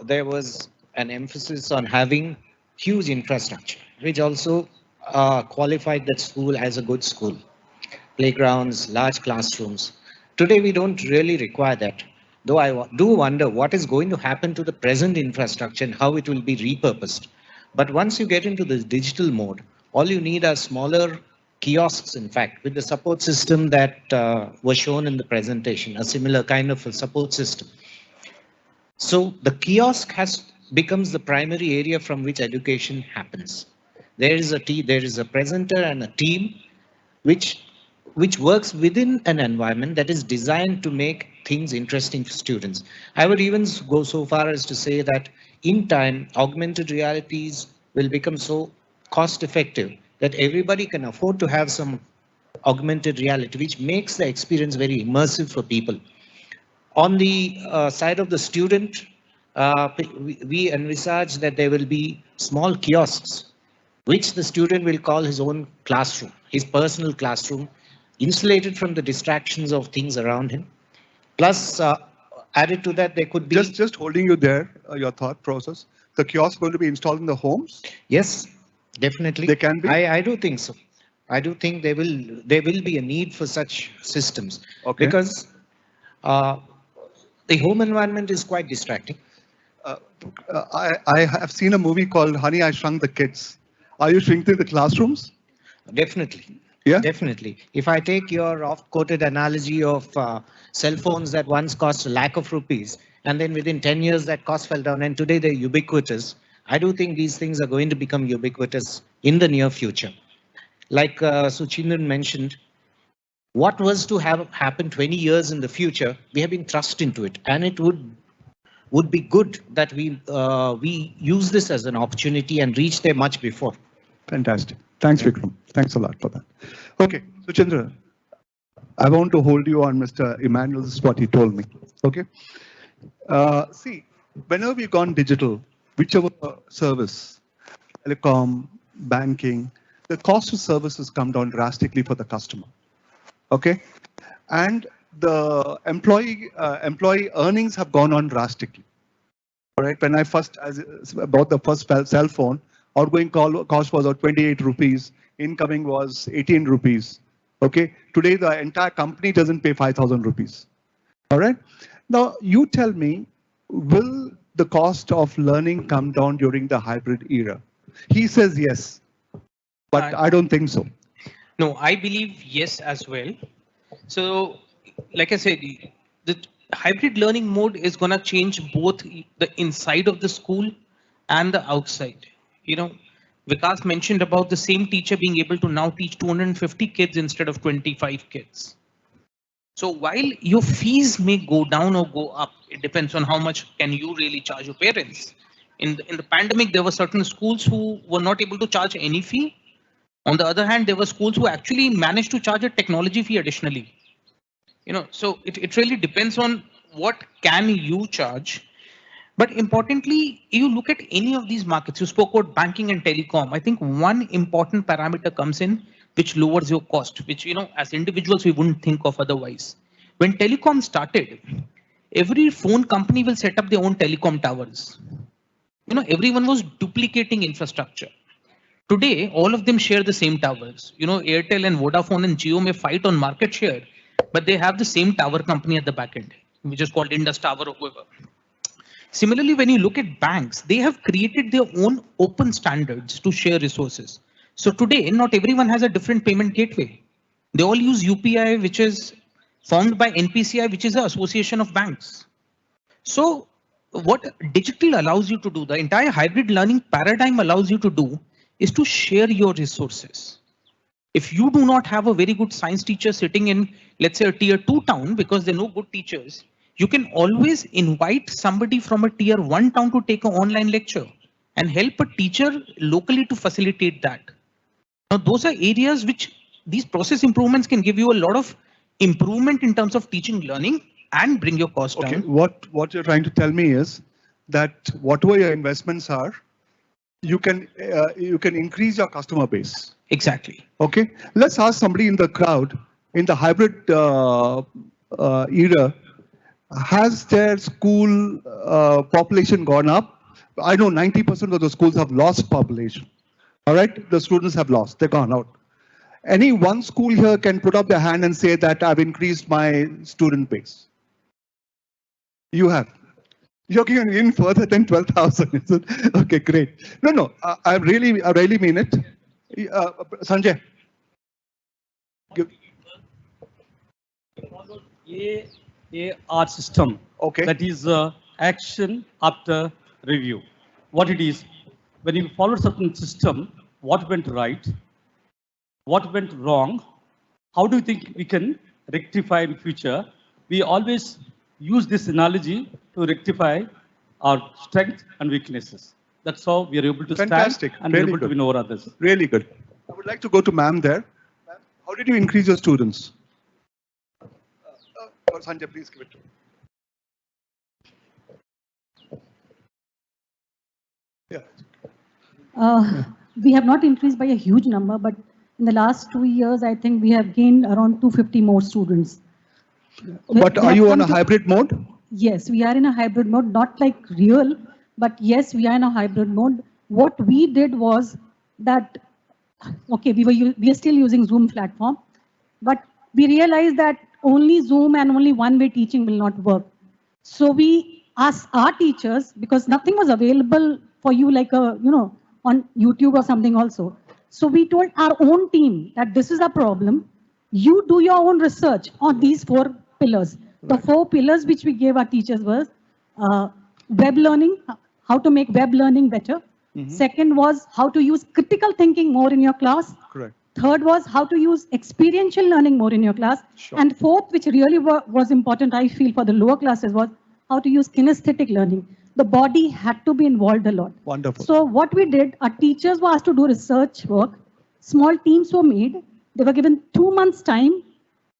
there was an emphasis on having huge infrastructure, which also qualified that school as a good school. Playgrounds, large classrooms. Today, we don't really require that. Though I do wonder what is going to happen to the present infrastructure and how it will be repurposed. But once you get into the digital mode, all you need are smaller kiosks, in fact, with the support system that was shown in the presentation, a similar kind of a support system. So the kiosk becomes the primary area from which education happens. There is a presenter and a team which works within an environment that is designed to make things interesting for students. I would even go so far as to say that in time, augmented realities will become so cost effective that everybody can afford to have some augmented reality, which makes the experience very immersive for people. On the side of the student, we envisage that there will be small kiosks, which the student will call his own classroom, his personal classroom, insulated from the distractions of things around him. Plus, added to that, there could be... Just holding you there, your thought process. The kiosk going to be installed in the homes? Yes, definitely. They can be? I do think so. I do think there will be a need for such systems. Okay. Because the home environment is quite distracting. I have seen a movie called Honey, I Shrunk the Kids. Are you shrinking the classrooms? Definitely. Yeah. Definitely. If I take your oft-quoted analogy of cell phones that once cost ₹1,00,000, and then within 10 years that cost fell down, and today they're ubiquitous, I do think these things are going to become ubiquitous in the near future. Like Suchindran mentioned, what was to have happened 20 years in the future, we have been thrust into it, and it would be good that we use this as an opportunity and reach there much before. Fantastic. Thanks, Vikram. Thanks a lot for that. Okay, Suchindra, I want to hold you on Mr. Emmanuel's what he told me. Okay. See, whenever we've gone digital, whichever service, telecom, banking, the cost of service has come down drastically for the customer. Okay, and the employee earnings have gone on drastically. All right, when I first bought the first cell phone, outgoing call cost was 28 rupees, incoming was 18 rupees. Okay, today the entire company doesn't pay 5,000 rupees. All right, now you tell me, will the cost of learning come down during the hybrid era? He says yes, but I don't think so. No, I believe yes as well. So, like I said, the hybrid learning mode is going to change both the inside of the school and the outside. You know, Vikas mentioned about the same teacher being able to now teach 250 kids instead of 25 kids. So while your fees may go down or go up, it depends on how much can you really charge your parents. In the pandemic, there were certain schools who were not able to charge any fee. On the other hand, there were schools who actually managed to charge a technology fee additionally. So it really depends on what can you charge. But importantly, you look at any of these markets, you spoke about banking and telecom. I think one important parameter comes in which lowers your cost, which, as individuals, we wouldn't think of otherwise. When telecom started, every phone company will set up their own telecom towers. Everyone was duplicating infrastructure. Today, all of them share the same towers. Airtel and Vodafone and Jio may fight on market share, but they have the same tower company at the back end, which is called Indus Tower or whoever. Similarly, when you look at banks, they have created their own open standards to share resources. So today, not everyone has a different payment gateway. They all use UPI, which is formed by NPCI, which is an association of banks. So what digital allows you to do, the entire hybrid learning paradigm allows you to do, is to share your resources. If you do not have a very good science teacher sitting in, let's say, a tier 2 town because there are no good teachers, you can always invite somebody from a tier 1 town to take an online lecture and help a teacher locally to facilitate that. Now, those are areas which these process improvements can give you a lot of improvement in terms of teaching learning and bring your cost down. What you're trying to tell me is that whatever your investments are, you can increase your customer base. Exactly. Okay, let's ask somebody in the crowd, in the hybrid era, has their school population gone up? I know 90% of the schools have lost population. All right, the students have lost, they're gone out. Any one school here can put up their hand and say that I've increased my student base. You have. You're going in further than 12,000, is it? Okay, great. No, I really mean it. Sanjay. AR system. Okay. That is action after review. What it is, when you follow certain system, what went right, what went wrong, how do you think we can rectify in future? We always use this analogy to rectify our strengths and weaknesses. That's how we are able to Fantastic. stand and Really able good. to win over others. Really good. I would like to go to ma'am there. How did you increase your students? Sanjay, please give it to me. We have not increased by a huge number, but in the last 2 years, I think we have gained around 250 more students. But are you on a hybrid mode? Yes, we are in a hybrid mode, not like real, but yes, we are in a hybrid mode. What we did was that, okay, we are still using Zoom platform, but we realized that only Zoom and only one-way teaching will not work. So we asked our teachers, because nothing was available for you like on YouTube or something also. So we told our own team that this is a problem. You do your own research on these 4 pillars. The 4 pillars which we gave our teachers was web learning, how to make web learning better. Second was how to use critical thinking more in your class. Correct. Third was how to use experiential learning more in your class. Sure. And fourth, which really was important, I feel, for the lower classes, was how to use kinesthetic learning. The body had to be involved a lot. Wonderful. So what we did, our teachers were asked to do research work. Small teams were made. They were given 2 months time.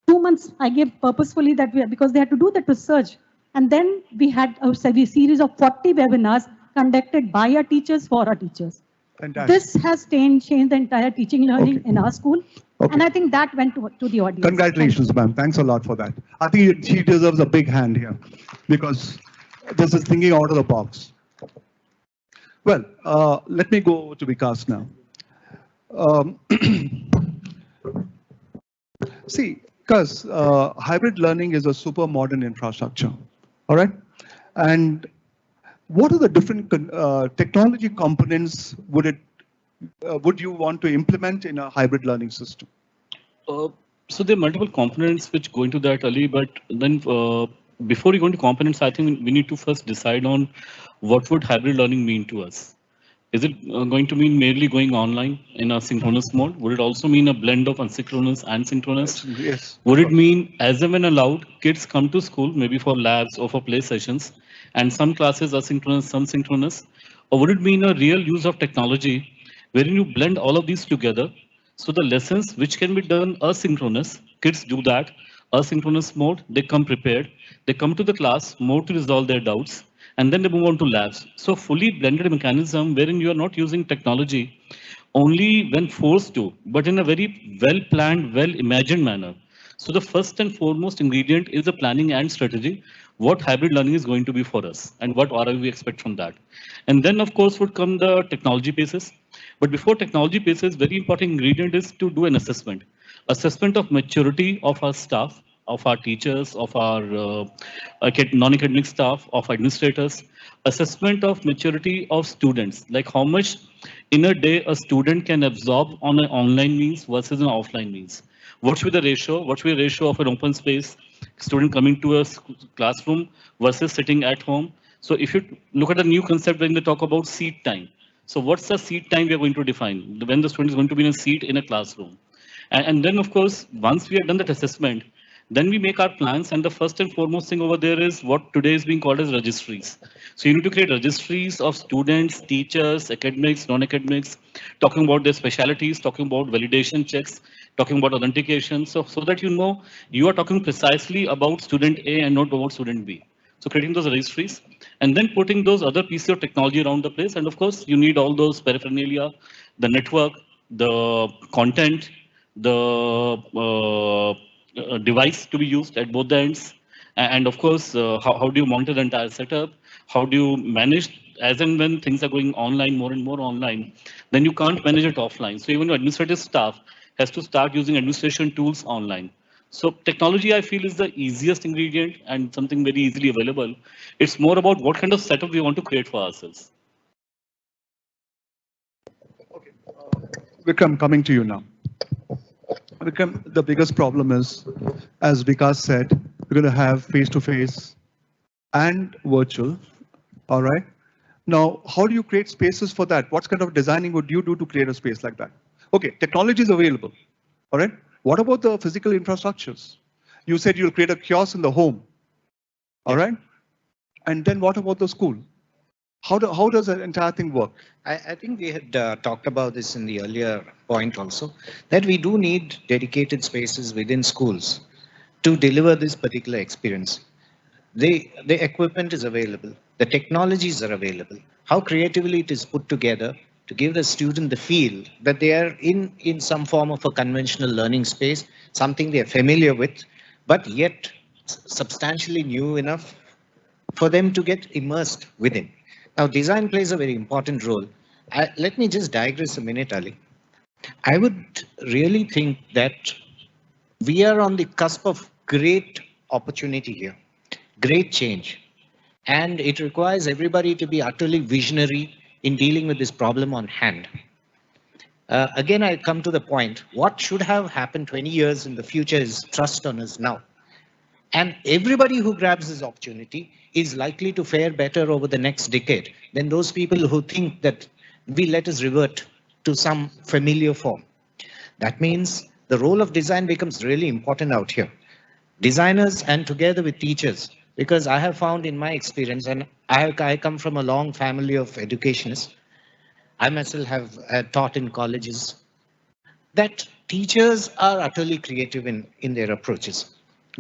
2 months I gave purposefully that because they had to do that research And then we had a series of 40 webinars conducted by our teachers for our teachers. Fantastic. This has changed the entire teaching learning Okay. in our school. Okay. And I think that went to the audience. Congratulations, ma'am. Thanks a lot for that. I think she deserves a big hand here because this is thinking out of the box. Well, let me go to Vikas now. See, because hybrid learning is a super modern infrastructure, all right? And what are the different technology components would you want to implement in a hybrid learning system? So there are multiple components which go into that, Ali, but then before we go into components, I think we need to first decide on what would hybrid learning mean to us. Is it going to mean merely going online in a synchronous mode? Would it also mean a blend of asynchronous and synchronous? Yes. Would it mean, as and when allowed, kids come to school, maybe for labs or for play sessions, and some classes are synchronous, some synchronous? Or would it mean a real use of technology wherein you blend all of these together? So the lessons which can be done asynchronous, kids do that, asynchronous mode, they come prepared, they come to the class more to resolve their doubts, and then they move on to labs. So fully blended mechanism wherein you are not using technology only when forced to, but in a very well planned, well imagined manner. So the first and foremost ingredient is the planning and strategy, what hybrid learning is going to be for us and what ROI we expect from that. And then of course would come the technology basis. But before technology basis, very important ingredient is to do an assessment. Assessment of maturity of our staff, of our teachers, of our non-academic staff, of administrators, assessment of maturity of students, like how much in a day a student can absorb on an online means versus an offline means. What should be the ratio? What should be the ratio of an open space student coming to a classroom versus sitting at home? So if you look at a new concept when they talk about seat time. So what's the seat time we are going to define? When the student is going to be in a seat in a classroom. And then of course, once we have done that assessment, then we make our plans, and the first and foremost thing over there is what today is being called as registries. So you need to create registries of students, teachers, academics, non-academics, talking about their specialities, talking about validation checks, talking about authentication, so that you know you are talking precisely about student A and not about student B. So creating those registries and then putting those other pieces of technology around the place. And of course, you need all those paraphernalia, the network, the content, the device to be used at both the ends. And of course, how do you monitor the entire setup? How do you manage as and when things are going online, more and more online, then you can't manage it offline. So even your administrative staff has to start using administration tools online. So technology, I feel, is the easiest ingredient and something very easily available. It's more about what kind of setup we want to create for ourselves. Okay. Vikram, coming to you now. Vikram, the biggest problem is, as Vikas said, we're going to have face-to-face and virtual, all right? Now, how do you create spaces for that? What kind of designing would you do to create a space like that? Okay, technology is available, all right? What about the physical infrastructures? You said you'll create a kiosk in the home, all right? And then what about the school? How does that entire thing work? I think we had talked about this in the earlier point also, that we do need dedicated spaces within schools to deliver this particular experience. The equipment is available, the technologies are available. How creatively it is put together to give the student the feel that they are in some form of a conventional learning space, something they are familiar with, but yet substantially new enough for them to get immersed within. Now, design plays a very important role. Let me just digress a minute, Ali. I would really think that we are on the cusp of great opportunity here, great change. And it requires everybody to be utterly visionary in dealing with this problem on hand. Again, I come to the point, what should have happened 20 years in the future is thrust on us now. And everybody who grabs this opportunity is likely to fare better over the next decade than those people who think that we let us revert to some familiar form. That means the role of design becomes really important out here. Designers and together with teachers, because I have found in my experience, and I come from a long family of educationists, I myself have taught in colleges, that teachers are utterly creative in their approaches.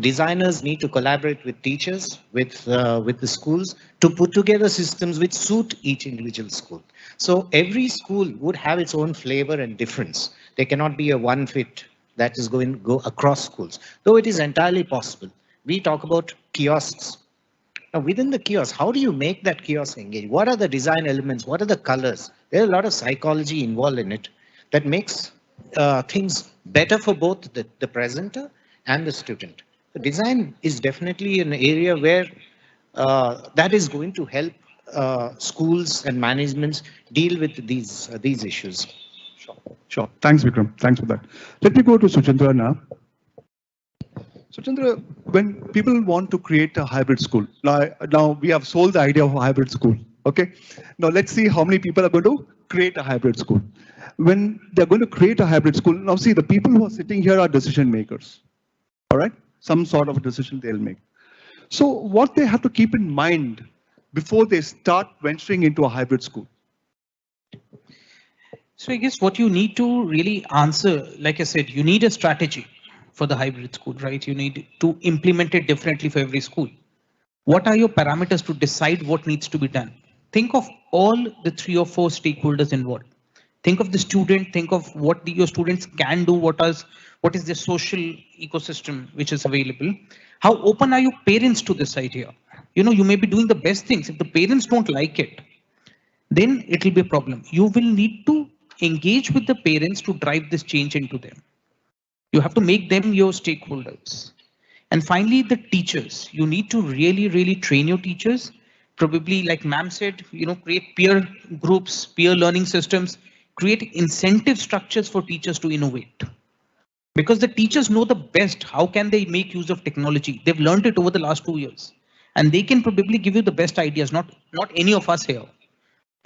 Designers need to collaborate with teachers, with the schools to put together systems which suit each individual school. So every school would have its own flavor and difference. There cannot be a one fit that is going to go across schools, though it is entirely possible. We talk about kiosks. Now, within the kiosk, how do you make that kiosk engage? What are the design elements? What are the colors? There's a lot of psychology involved in it that makes things better for both the presenter and the student. The design is definitely an area where that is going to help schools and managements deal with these issues. Sure. Thanks, Vikram. Thanks for that. Let me go to Suchandra now. Suchandra, when people want to create a hybrid school, now we have sold the idea of a hybrid school. Okay. Now let's see how many people are going to create a hybrid school. When they're going to create a hybrid school, now see, the people who are sitting here are decision makers. All right. Some sort of a decision they'll make. So what they have to keep in mind before they start venturing into a hybrid school? So I guess what you need to really answer, like I said, you need a strategy for the hybrid school, right? You need to implement it differently for every school. What are your parameters to decide what needs to be done? Think of all the 3 or 4 stakeholders involved. Think of the student, think of what your students can do, what is the social ecosystem which is available. How open are your parents to this idea? You know, you may be doing the best things. If the parents don't like it, then it will be a problem. You will need to engage with the parents to drive this change into them. You have to make them your stakeholders. And finally, the teachers. You need to really, really train your teachers. Probably, like ma'am said, you know, create peer groups, peer learning systems, create incentive structures for teachers to innovate. Because the teachers know the best how can they make use of technology. They've learned it over the last 2 years. And they can probably give you the best ideas, not any of us here.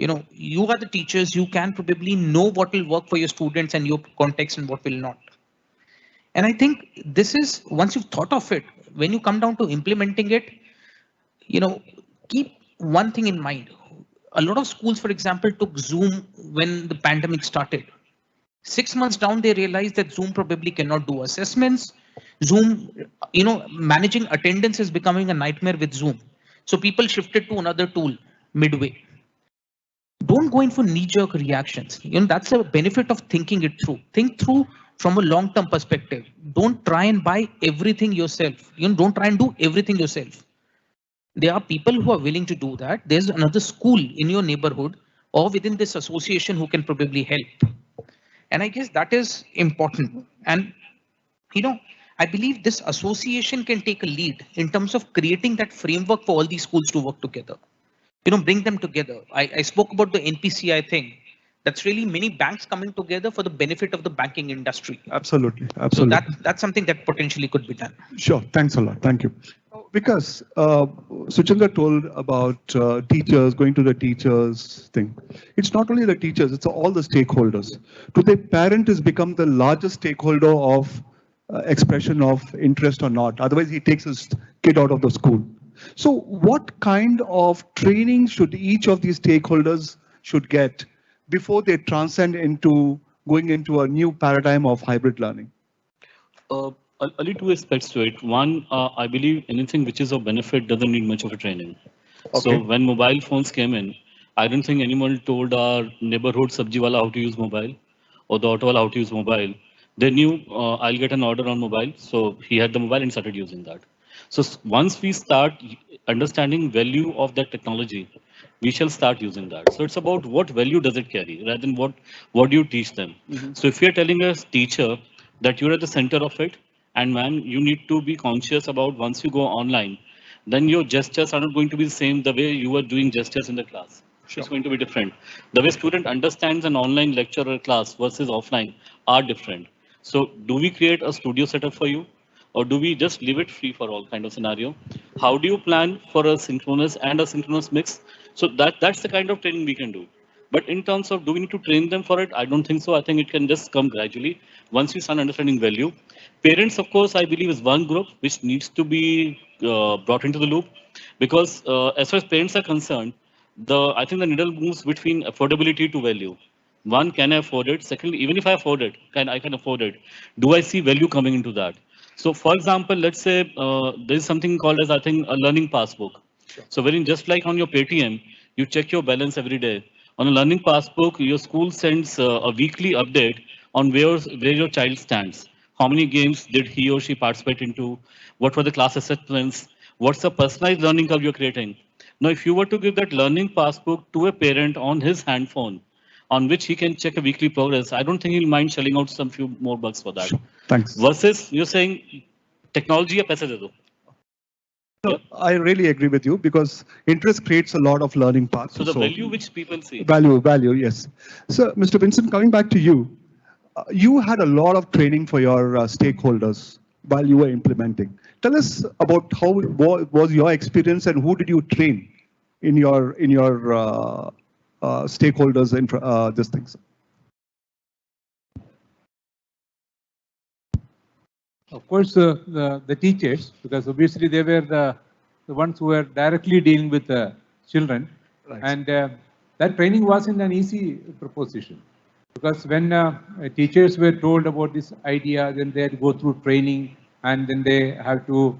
You know, you are the teachers, you can probably know what will work for your students and your context and what will not. And I think this is, once you've thought of it, when you come down to implementing it, you know, keep one thing in mind. A lot of schools, for example, took Zoom when the pandemic started. 6 months down, they realized that Zoom probably cannot do assessments. Zoom, you know, managing attendance is becoming a nightmare with Zoom. So people shifted to another tool midway. Don't go in for knee-jerk reactions. You know, that's a benefit of thinking it through. Think through from a long-term perspective. Don't try and buy everything yourself. You know, don't try and do everything yourself. There are people who are willing to do that. There's another school in your neighborhood or within this association who can probably help. And I guess that is important. And, you know, I believe this association can take a lead in terms of creating that framework for all these schools to work together. You know, bring them together. I spoke about the NPCI thing. That's really many banks coming together for the benefit of the banking industry. Absolutely. Absolutely. So that's something that potentially could be done. Sure. Thanks a lot. Thank you. Because Suchandra told about teachers, going to the teachers thing. It's not only the teachers, it's all the stakeholders. Today, parent has become the largest stakeholder of expression of interest or not. Otherwise, he takes his kid out of the school. So what kind of training should each of these stakeholders should get before they transcend into going into a new paradigm of hybrid learning? Only 2 aspects to it. One, I believe anything which is of benefit doesn't need much of a training. Okay. So when mobile phones came in, I don't think anyone told our neighborhood sabjiwala how to use mobile or the auto wala how to use mobile. They knew I'll get an order on mobile. So he had the mobile and started using that. So once we start understanding value of that technology, we shall start using that. So it's about what value does it carry rather than what do you teach them. So if you're telling a teacher that you're at the center of it, and man, you need to be conscious about once you go online, then your gestures are not going to be the same the way you were doing gestures in the class. Sure. It's going to be different. The way student understands an online lecture or class versus offline are different. So do we create a studio setup for you? Or do we just leave it free for all kind of scenario? How do you plan for a synchronous and asynchronous mix? So that's the kind of training we can do. But in terms of do we need to train them for it? I don't think so. I think it can just come gradually once we start understanding value. Parents, of course, I believe is one group which needs to be brought into the loop because as far as parents are concerned, I think the needle moves between affordability to value. One, can I afford it? Secondly, even if I afford it, I can afford it. Do I see value coming into that? So for example, let's say there is something called as, I think, a learning passbook. So wherein just like on your Paytm, you check your balance every day. On a learning passbook, your school sends a weekly update on where your child stands. How many games did he or she participate into? What were the class assessments? What's the personalized learning curve you're creating? Now, if you were to give that learning passbook to a parent on his handphone, on which he can check a weekly progress, I don't think he'll mind shelling out some few more bucks for that. Sure. Thanks. Versus you're saying technology या पैसे दे दो. No, I really agree with you because interest creates a lot of learning paths. So the value which people see. Value, yes. So, Mr. Vincent, coming back to you, you had a lot of training for your stakeholders while you were implementing. Tell us about how was your experience and who did you train in your stakeholders and these things. Of course, the teachers, because obviously they were the ones who were directly dealing with the children. Right. And that training wasn't an easy proposition. Because when teachers were told about this idea, then they had to go through training and then they have to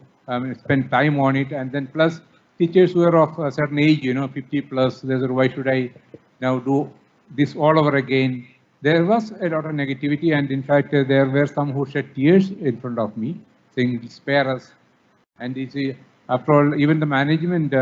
spend time on it. And then plus teachers who are of a certain age, 50 plus, they said, why should I now do this all over again? There was a lot of negativity, and in fact, there were some who shed tears in front of me, saying, spare us. And you see, after all, even the management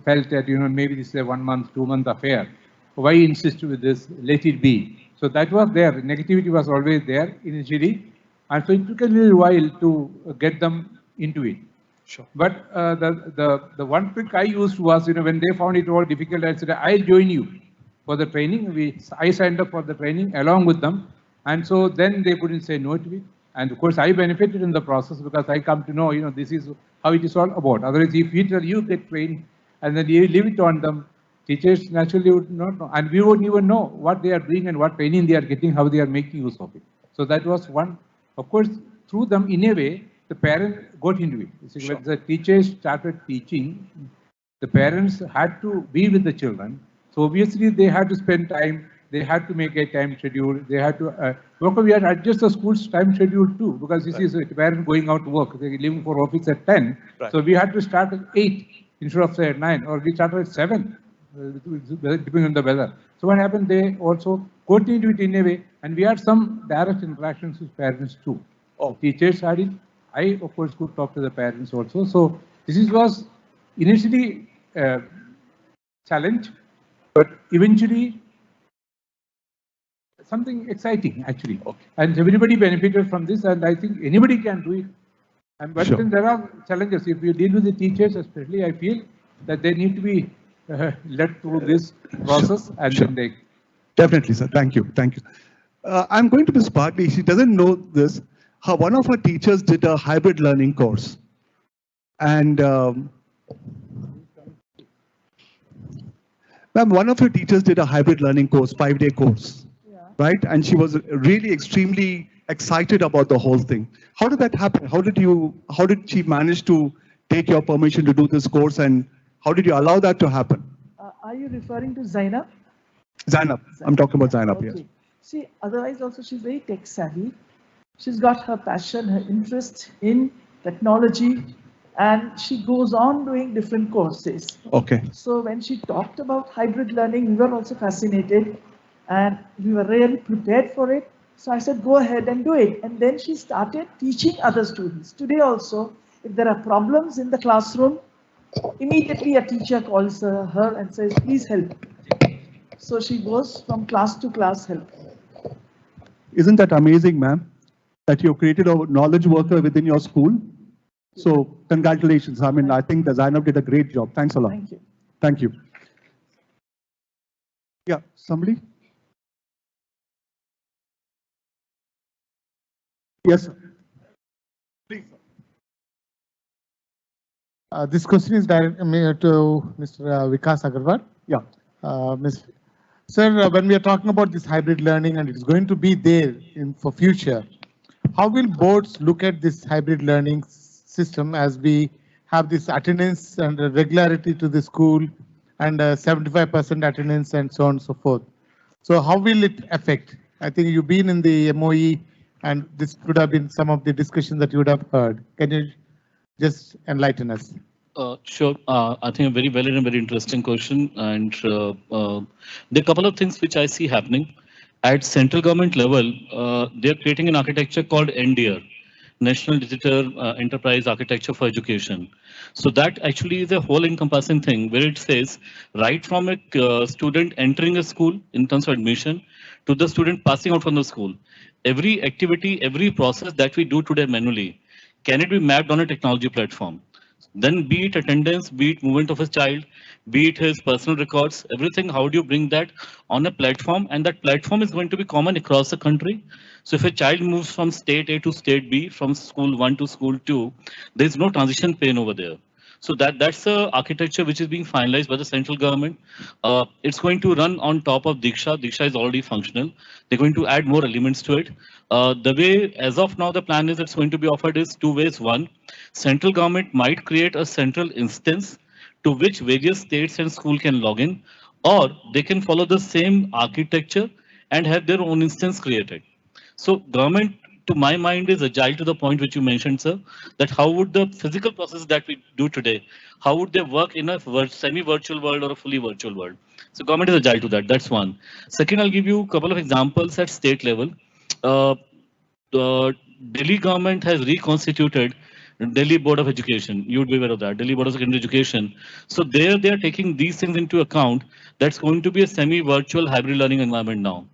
felt that, maybe this is a 1 month, 2 month affair. Why insist with this? Let it be. So that was there. Negativity was always there initially. And so it took a little while to get them into it. Sure. But the one trick I used was, when they found it all difficult, I said, I'll join you for the training. I signed up for the training along with them. And so then they couldn't say no to it. And of course, I benefited in the process because I come to know, this is how it is all about. Otherwise, if you get trained and then you leave it on them, teachers naturally would not know. And we wouldn't even know what they are doing and what training they are getting, how they are making use of it. So that was one. Of course, through them, in a way, the parent got into it. You see, Sure. when the teachers started teaching, the parents had to be with the children. So obviously, they had to spend time. They had to make a time schedule. They had to we had to adjust the school's time schedule too, because you see, so the parent going out to work, they're leaving for office at 10. Right. So we had to start at 8 instead of say at 9, or we started at 7, depending on the weather. So what happened? They also continued it in a way, and we had some direct interactions with parents too. Oh. Teachers had it. I, of course, could talk to the parents also. So this was initially a challenge, but eventually something exciting, actually. Okay. And everybody benefited from this, and I think anybody can do it. And but Sure. then there are challenges. If you deal with the teachers, especially, I feel that they need to be led through this process, and Sure. then they. Definitely, sir. Thank you. Thank you. I'm going to Ms. Bartley. She doesn't know this. One of her teachers did a hybrid learning course. And ma'am, one of her teachers did a hybrid learning course, 5-day course. Yeah. Right? And she was really extremely excited about the whole thing. How did that happen? How did she manage to take your permission to do this course, and how did you allow that to happen? Are you referring to Zainab? Zainab. I'm talking about Zainab, yes. Okay. See, otherwise also she's very tech savvy. She's got her passion, her interest in technology, and she goes on doing different courses. Okay. So when she talked about hybrid learning, we were also fascinated and we were really prepared for it. So I said, go ahead and do it. And then she started teaching other students. Today also, if there are problems in the classroom, immediately a teacher calls her and says, please help. So she goes from class to class help. Isn't that amazing, ma'am? That you created a knowledge worker within your school? So congratulations. I mean, I think that Zainab did a great job. Thanks a lot. Thank you. Thank you. Yeah, somebody? Yes, sir. Please. This question is directed to Mr. Vikas Agarwal. Yeah. Sir, when we are talking about this hybrid learning and it's going to be there for future, how will boards look at this hybrid learning system as we have this attendance and regularity to the school and 75% attendance and so on and so forth? So how will it affect? I think you've been in the MOE And this would have been some of the discussions that you would have heard. Can you just enlighten us? Sure. I think a very valid and very interesting question. And there are a couple of things which I see happening. At central government level, they're creating an architecture called NDR, National Digital Enterprise Architecture for Education. So that actually is a whole encompassing thing where it says right from a student entering a school in terms of admission to the student passing out from the school. Every activity, every process that we do today manually, can it be mapped on a technology platform? Then be it attendance, be it movement of his child, be it his personal records, everything, how do you bring that on a platform? And that platform is going to be common across the country. So if a child moves from state A to state B, from school 1 to school 2, there is no transition pain over there. So that's the architecture which is being finalized by the central government. It's going to run on top of Diksha. Diksha is already functional. They're going to add more elements to it. The way, as of now, the plan is it's going to be offered is two ways. One, central government might create a central instance to which various states and school can log in, or they can follow the same architecture and have their own instance created. So government, to my mind, is agile to the point which you mentioned, sir, that how would the physical process that we do today, how would they work in a semi-virtual world or a fully virtual world? So government is agile to that. That's one. Second, I'll give you a couple of examples at state level. Uh, the Delhi government has reconstituted Delhi Board of Education. You would be aware of that. Delhi Board of Secondary Education. So there they are taking these things into account. That's going to be a semi-virtual hybrid learning environment now.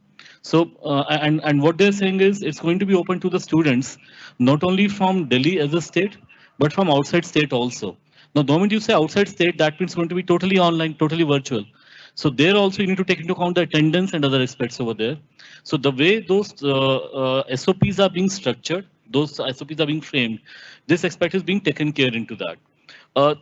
So and what they're saying is it's going to be open to the students, not only from Delhi as a state, but from outside state also. Now, the moment you say outside state, that means going to be totally online, totally virtual. So there also you need to take into account the attendance and other aspects over there. So the way those SOPs are being structured, those SOPs are being framed, this aspect is being taken care into that.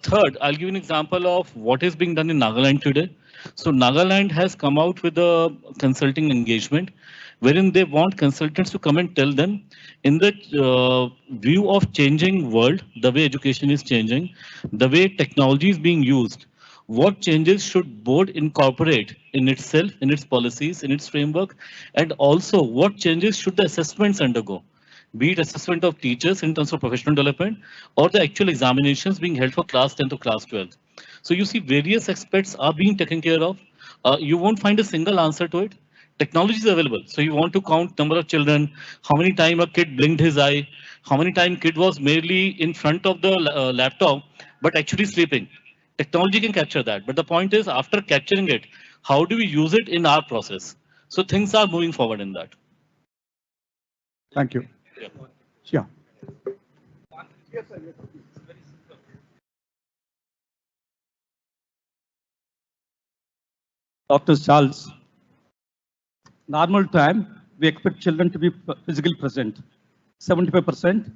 Third, I'll give you an example of what is being done in Nagaland today. So Nagaland has come out with a consulting engagement wherein they want consultants to come and tell them in the view of changing world, the way education is changing, the way technology is being used, what changes should board incorporate in itself, in its policies, in its framework, and also what changes should the assessments undergo, be it assessment of teachers in terms of professional development or the actual examinations being held for class 10 to class 12. So you see various aspects are being taken care of. You won't find a single answer to it. Technology is available. So you want to count number of children, how many time a kid blinked his eye, how many time kid was merely in front of the laptop, but actually sleeping. Technology can capture that. But the point is, after capturing it, how do we use it in our process? So things are moving forward in that. Thank you. Yeah. Yeah. Dr. Charles, normal time, we expect children to be physically present, 75%.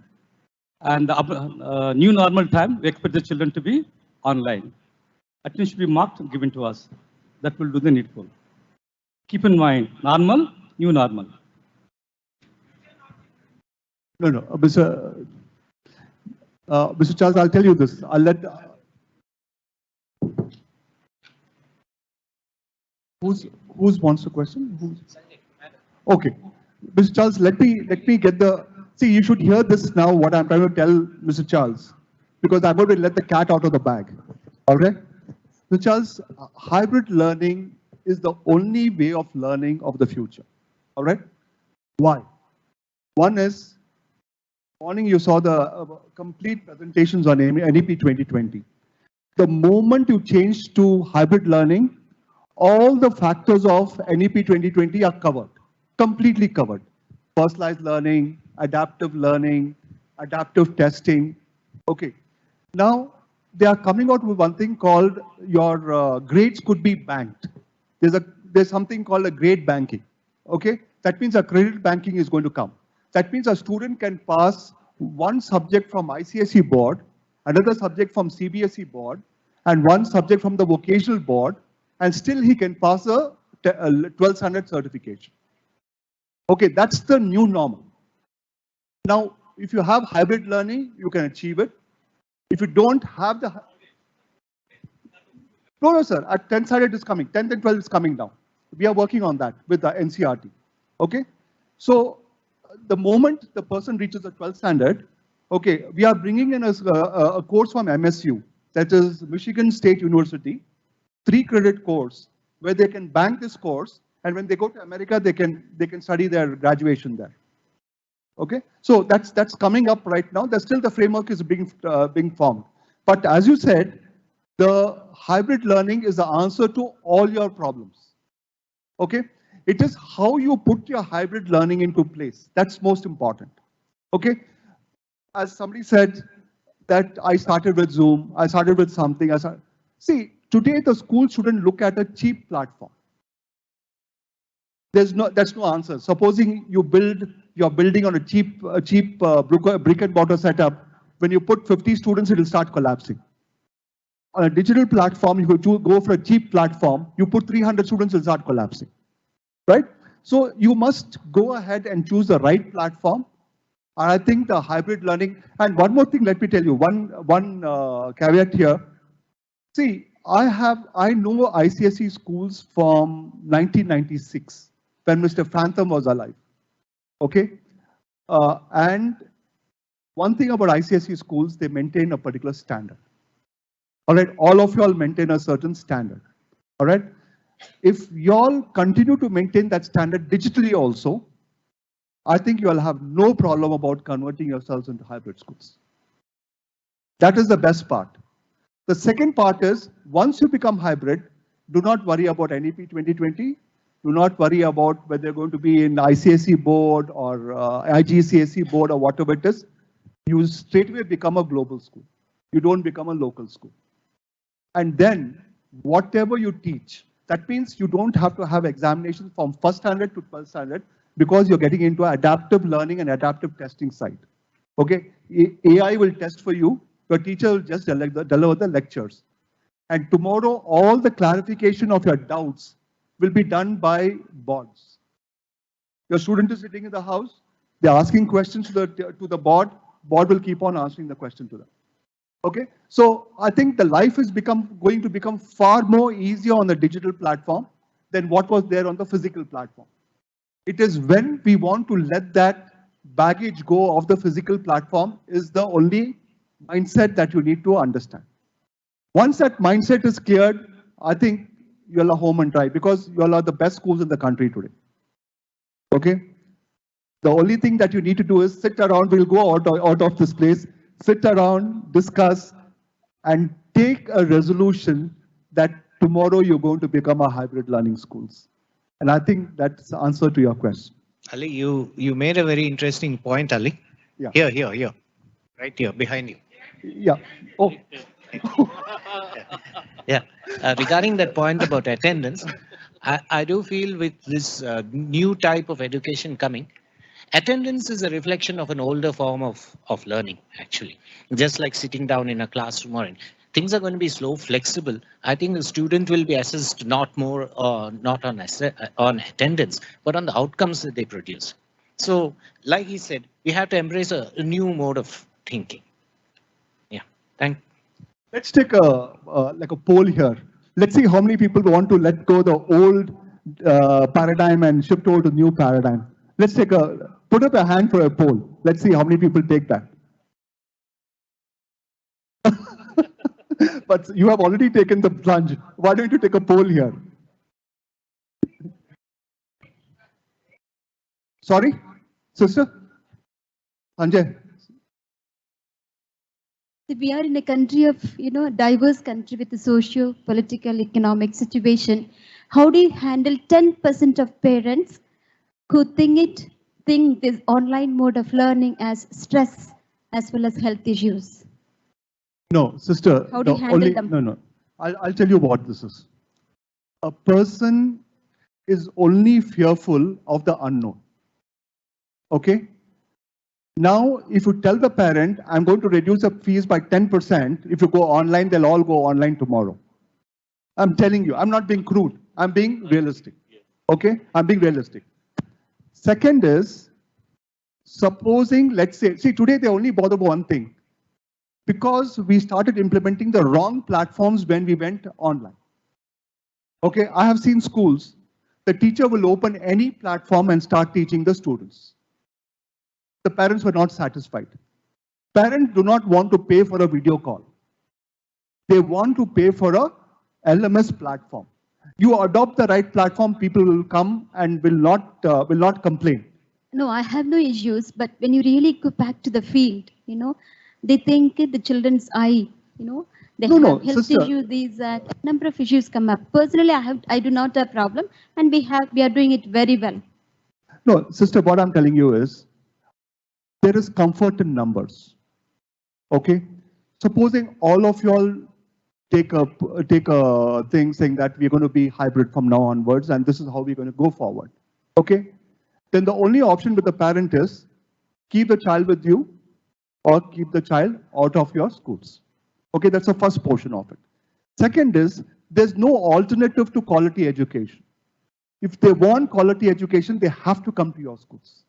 And new normal time, we expect the children to be online. At least should be marked and given to us. That will do the needful. Keep in mind, normal, new normal. No, no, Mr. Charles, I'll tell you this. I'll let. Who's wants the question? Who's? Okay, Mr. Charles, let me get the. See, you should hear this now. What I'm trying to tell Mr. Charles, because I'm going to let the cat out of the bag. All right, Mr. Charles, hybrid learning is the only way of learning of the future. All right, why? One is. Morning, you saw the complete presentations on NEP 2020. The moment you change to hybrid learning, all the factors of NEP 2020 are covered, completely covered. Personalized learning, adaptive testing. Okay. Now, they are coming out with one thing called your grades could be banked. There's something called a grade banking. Okay. That means a credit banking is going to come. That means a student can pass one subject from ICSE board, another subject from CBSE board, and one subject from the vocational board, and still he can pass a 12th standard certification. Okay, that's the new normal. Now, if you have hybrid learning, you can achieve it. If you don't have the... No, sir, at 10th standard is coming, 10th and 12th is coming down. We are working on that with the NCRT. Okay, so the moment the person reaches the 12th standard, okay, we are bringing in a course from MSU, that is Michigan State University, 3-credit course, where they can bank this course, and when they go to America, they can study their graduation there. Okay, so that's coming up right now. There's still the framework is being formed. But as you said, the hybrid learning is the answer to all your problems. Okay, it is how you put your hybrid learning into place. That's most important. Okay, as somebody said that I started with Zoom, I started with something. See, today the school shouldn't look at a cheap platform. That's no answer. Supposing you're building on a cheap brick and mortar setup. When you put 50 students, it will start collapsing. On a digital platform, you go for a cheap platform. You put 300 students, it will start collapsing, right? So you must go ahead and choose the right platform. And I think the hybrid learning. And one more thing, let me tell you one caveat here. See, I know ICSE schools from 1996. When Mr. Phantom was alive, okay? And one thing about ICSE schools, they maintain a particular standard. All right, all of y'all maintain a certain standard, all right? If y'all continue to maintain that standard digitally also, I think you'll have no problem about converting yourselves into hybrid schools. That is the best part. The second part is, once you become hybrid, do not worry about NEP 2020. Do not worry about whether you're going to be in ICSE board or IGCSE board or whatever it is. You straight away become a global school. You don't become a local school. And then whatever you teach, that means you don't have to have examinations from 1st standard to 12th standard because you're getting into adaptive learning and adaptive testing side. Okay, AI will test for you. Your teacher will just deliver the lectures. And tomorrow, all the clarification of your doubts will be done by boards. Your student is sitting in the house, they're asking questions to the board will keep on answering the question to them. Okay, so I think the life is going to become far more easier on the digital platform than what was there on the physical platform. It is when we want to let that baggage go of the physical platform is the only mindset that you need to understand. Once that mindset is cleared, I think you'll are home and dry because you'll are the best schools in the country today. Okay? The only thing that you need to do is sit around, we'll go out of this place, sit around, discuss, and take a resolution that tomorrow you're going to become a hybrid learning schools. And I think that's the answer to your question. Ali, you made a very interesting point, Ali. Yeah. Here. Right here, behind you. Yeah. Oh. Yeah. Regarding that point about attendance, I do feel with this new type of education coming, attendance is a reflection of an older form of learning, actually. Just like sitting down in a classroom or things are going to be slow, flexible. I think the student will be assessed not on attendance, but on the outcomes that they produce. So, like he said, we have to embrace a new mode of thinking. Yeah. Let's take a poll here. Let's see how many people want to let go the old paradigm and shift over to new paradigm. Let's put up a hand for a poll. Let's see how many people take that. But you have already taken the plunge. Why don't you take a poll here? Sorry, sister? Sanjay? We are in a country of, diverse country with a socio, political, economic situation. How do you handle 10% of parents who think this online mode of learning as stress as well as health issues? No, sister. How do you handle them? No. I'll tell you what this is. A person is only fearful of the unknown. Okay? Now, if you tell the parent, I'm going to reduce the fees by 10%, if you go online, they'll all go online tomorrow. I'm telling you, I'm not being crude. I'm being realistic. Okay? I'm being realistic. Second is, supposing, let's say, see, today they only bother about one thing. Because we started implementing the wrong platforms when we went online. Okay, I have seen schools, the teacher will open any platform and start teaching the students. the parents were not satisfied. Parents do not want to pay for a video call. They want to pay for a LMS platform. You adopt the right platform, people will come and will not complain. No, I have no issues, but when you really go back to the field, they think the children's eye, they No, have no, health sister. issues, these number of issues come up. Personally, I do not have problem, and we are doing it very well. No, sister, what I'm telling you is, there is comfort in numbers. Okay? Supposing all of you all take a thing saying that we're going to be hybrid from now onwards, and this is how we're going to go forward. Okay? Then the only option with the parent is keep the child with you or keep the child out of your schools. Okay, that's the first portion of it. Second is, there's no alternative to quality education. If they want quality education, they have to come to your schools.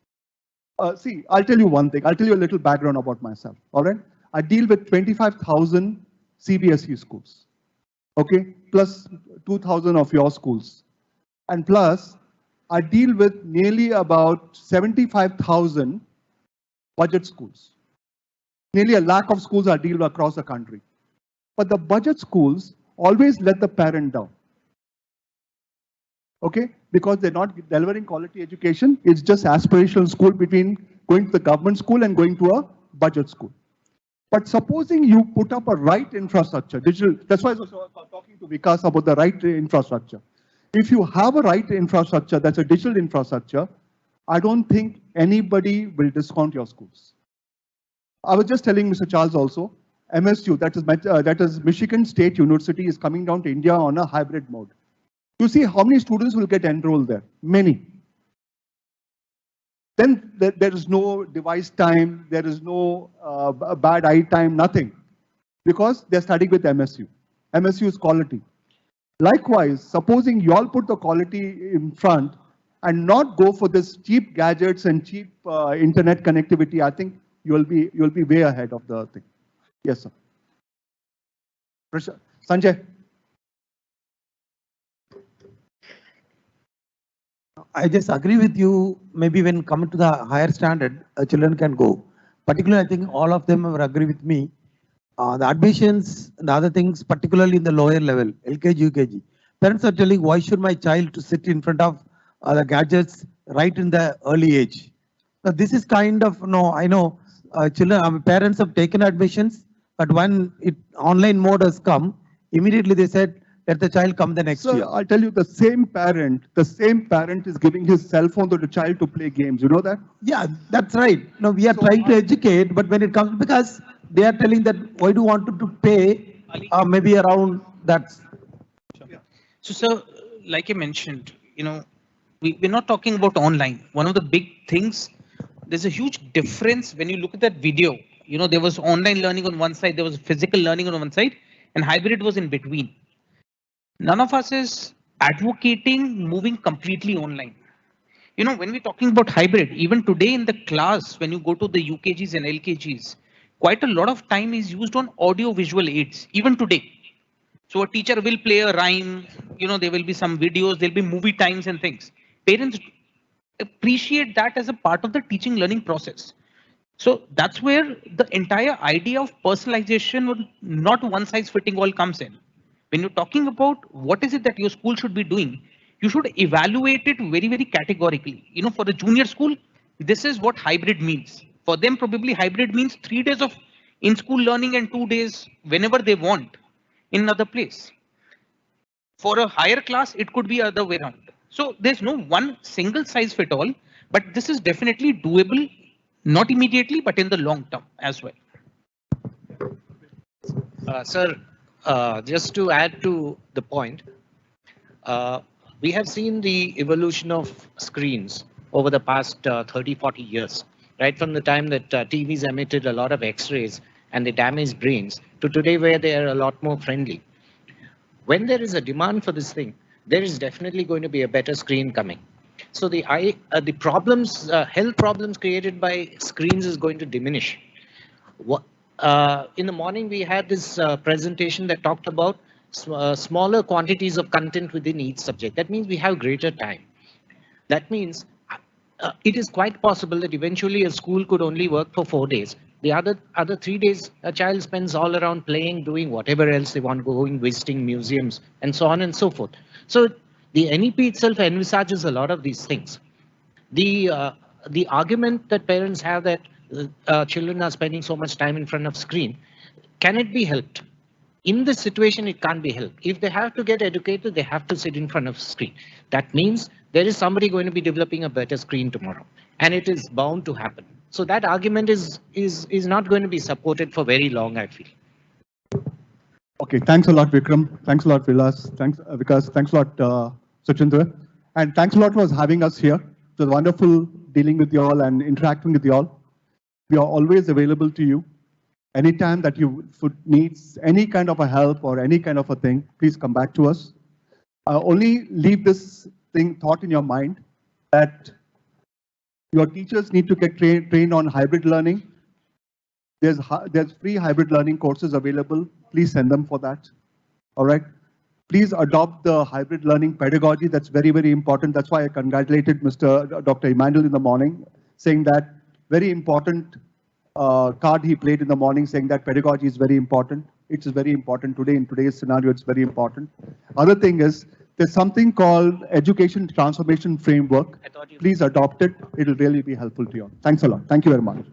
See, I'll tell you one thing. I'll tell you a little background about myself. All right, I deal with 25,000 CBSE schools. Okay, plus 2,000 of your schools, and plus I deal with nearly about 75,000 budget schools. Nearly a lakh of schools I deal with across the country. But the budget schools always let the parent down. Okay, because they're not delivering quality education. It's just aspirational school between going to the government school and going to a budget school. But supposing you put up a right infrastructure, digital, that's why I was talking to Vikas about the right infrastructure. If you have a right infrastructure, that's a digital infrastructure, I don't think anybody will discount your schools. I was just telling Mr. Charles also, MSU, that is Michigan State University, is coming down to India on a hybrid mode. You see how many students will get enrolled there? Many. Then there is no device time, there is no bad eye time, nothing. Because they're studying with MSU. MSU is quality. Likewise, supposing you all put the quality in front and not go for this cheap gadgets and cheap internet connectivity, I think you'll be way ahead of the thing. Yes, sir. Sanjay. I just agree with you. Maybe when come to the higher standard, children can go. Particularly, I think all of them will agree with me. The admissions, the other things, particularly in the lower level, LKG, UKG. Parents are telling, why should my child to sit in front of the gadgets right in the early age? Now, this is kind of, I know children, parents have taken admissions, but when online mode has come, immediately they said, let the child come the next year. I'll tell you, the same parent is giving his cell phone to the child to play games. You know that? Yeah, that's right. No, we are trying to educate, but when it comes, because they are telling that why do you want to pay maybe around that. So, sir, like I mentioned, we're not talking about online. One of the big things, there's a huge difference when you look at that video. There was online learning on one side, there was physical learning on one side, and hybrid was in between. None of us is advocating moving completely online. When we're talking about hybrid, even today in the class, when you go to the UKGs and LKGs, quite a lot of time is used on audio visual aids, even today. So a teacher will play a rhyme, there will be some videos, there'll be movie times and things. Parents appreciate that as a part of the teaching learning process. So that's where the entire idea of personalization, not one size fitting all, comes in. When you're talking about what is it that your school should be doing, you should evaluate it very, very categorically. For a junior school, this is what hybrid means. For them, probably hybrid means 3 days of in-school learning and 2 days whenever they want in another place. For a higher class, it could be other way around. So there's no one single size fit all, but this is definitely doable, not immediately, but in the long term as well. Sir, just to add to the point, we have seen the evolution of screens over the past 30, 40 years, right from the time that TVs emitted a lot of X-rays and they damaged brains to today where they are a lot more friendly. When there is a demand for this thing, there is definitely going to be a better screen coming. So the problems, health problems created by screens is going to diminish. In the morning, we had this presentation that talked about smaller quantities of content within each subject. That means we have greater time. That means it is quite possible that eventually a school could only work for 4 days. The other 3 days, a child spends all around playing, doing whatever else they want, going, visiting museums, and so on and so forth. So the NEP itself envisages a lot of these things. The argument that parents have that children are spending so much time in front of screen, can it be helped? In this situation, it can't be helped. If they have to get educated, they have to sit in front of screen. That means there is somebody going to be developing a better screen tomorrow, and it is bound to happen. So that argument is not going to be supported for very long, I feel. Okay, thanks a lot, Vikram. Thanks a lot, Vilas. Thanks, Vikas. Thanks a lot, Sachindra. And thanks a lot for having us here. It was wonderful dealing with you all and interacting with you all. We are always available to you. Anytime that you need any kind of a help or any kind of a thing, please come back to us. Only leave this thought in your mind that your teachers need to get trained on hybrid learning. There's free hybrid learning courses available. Please send them for that. All right. Please adopt the hybrid learning pedagogy. That's very, very important. That's why I congratulated Dr. Emmanuel in the morning, saying that very important card he played in the morning, saying that pedagogy is very important. It is very important today. In today's scenario, it's very important. Other thing is, there's something called Education Transformation Framework. Please adopt it. It will really be helpful to you. Thanks a lot. Thank you very much.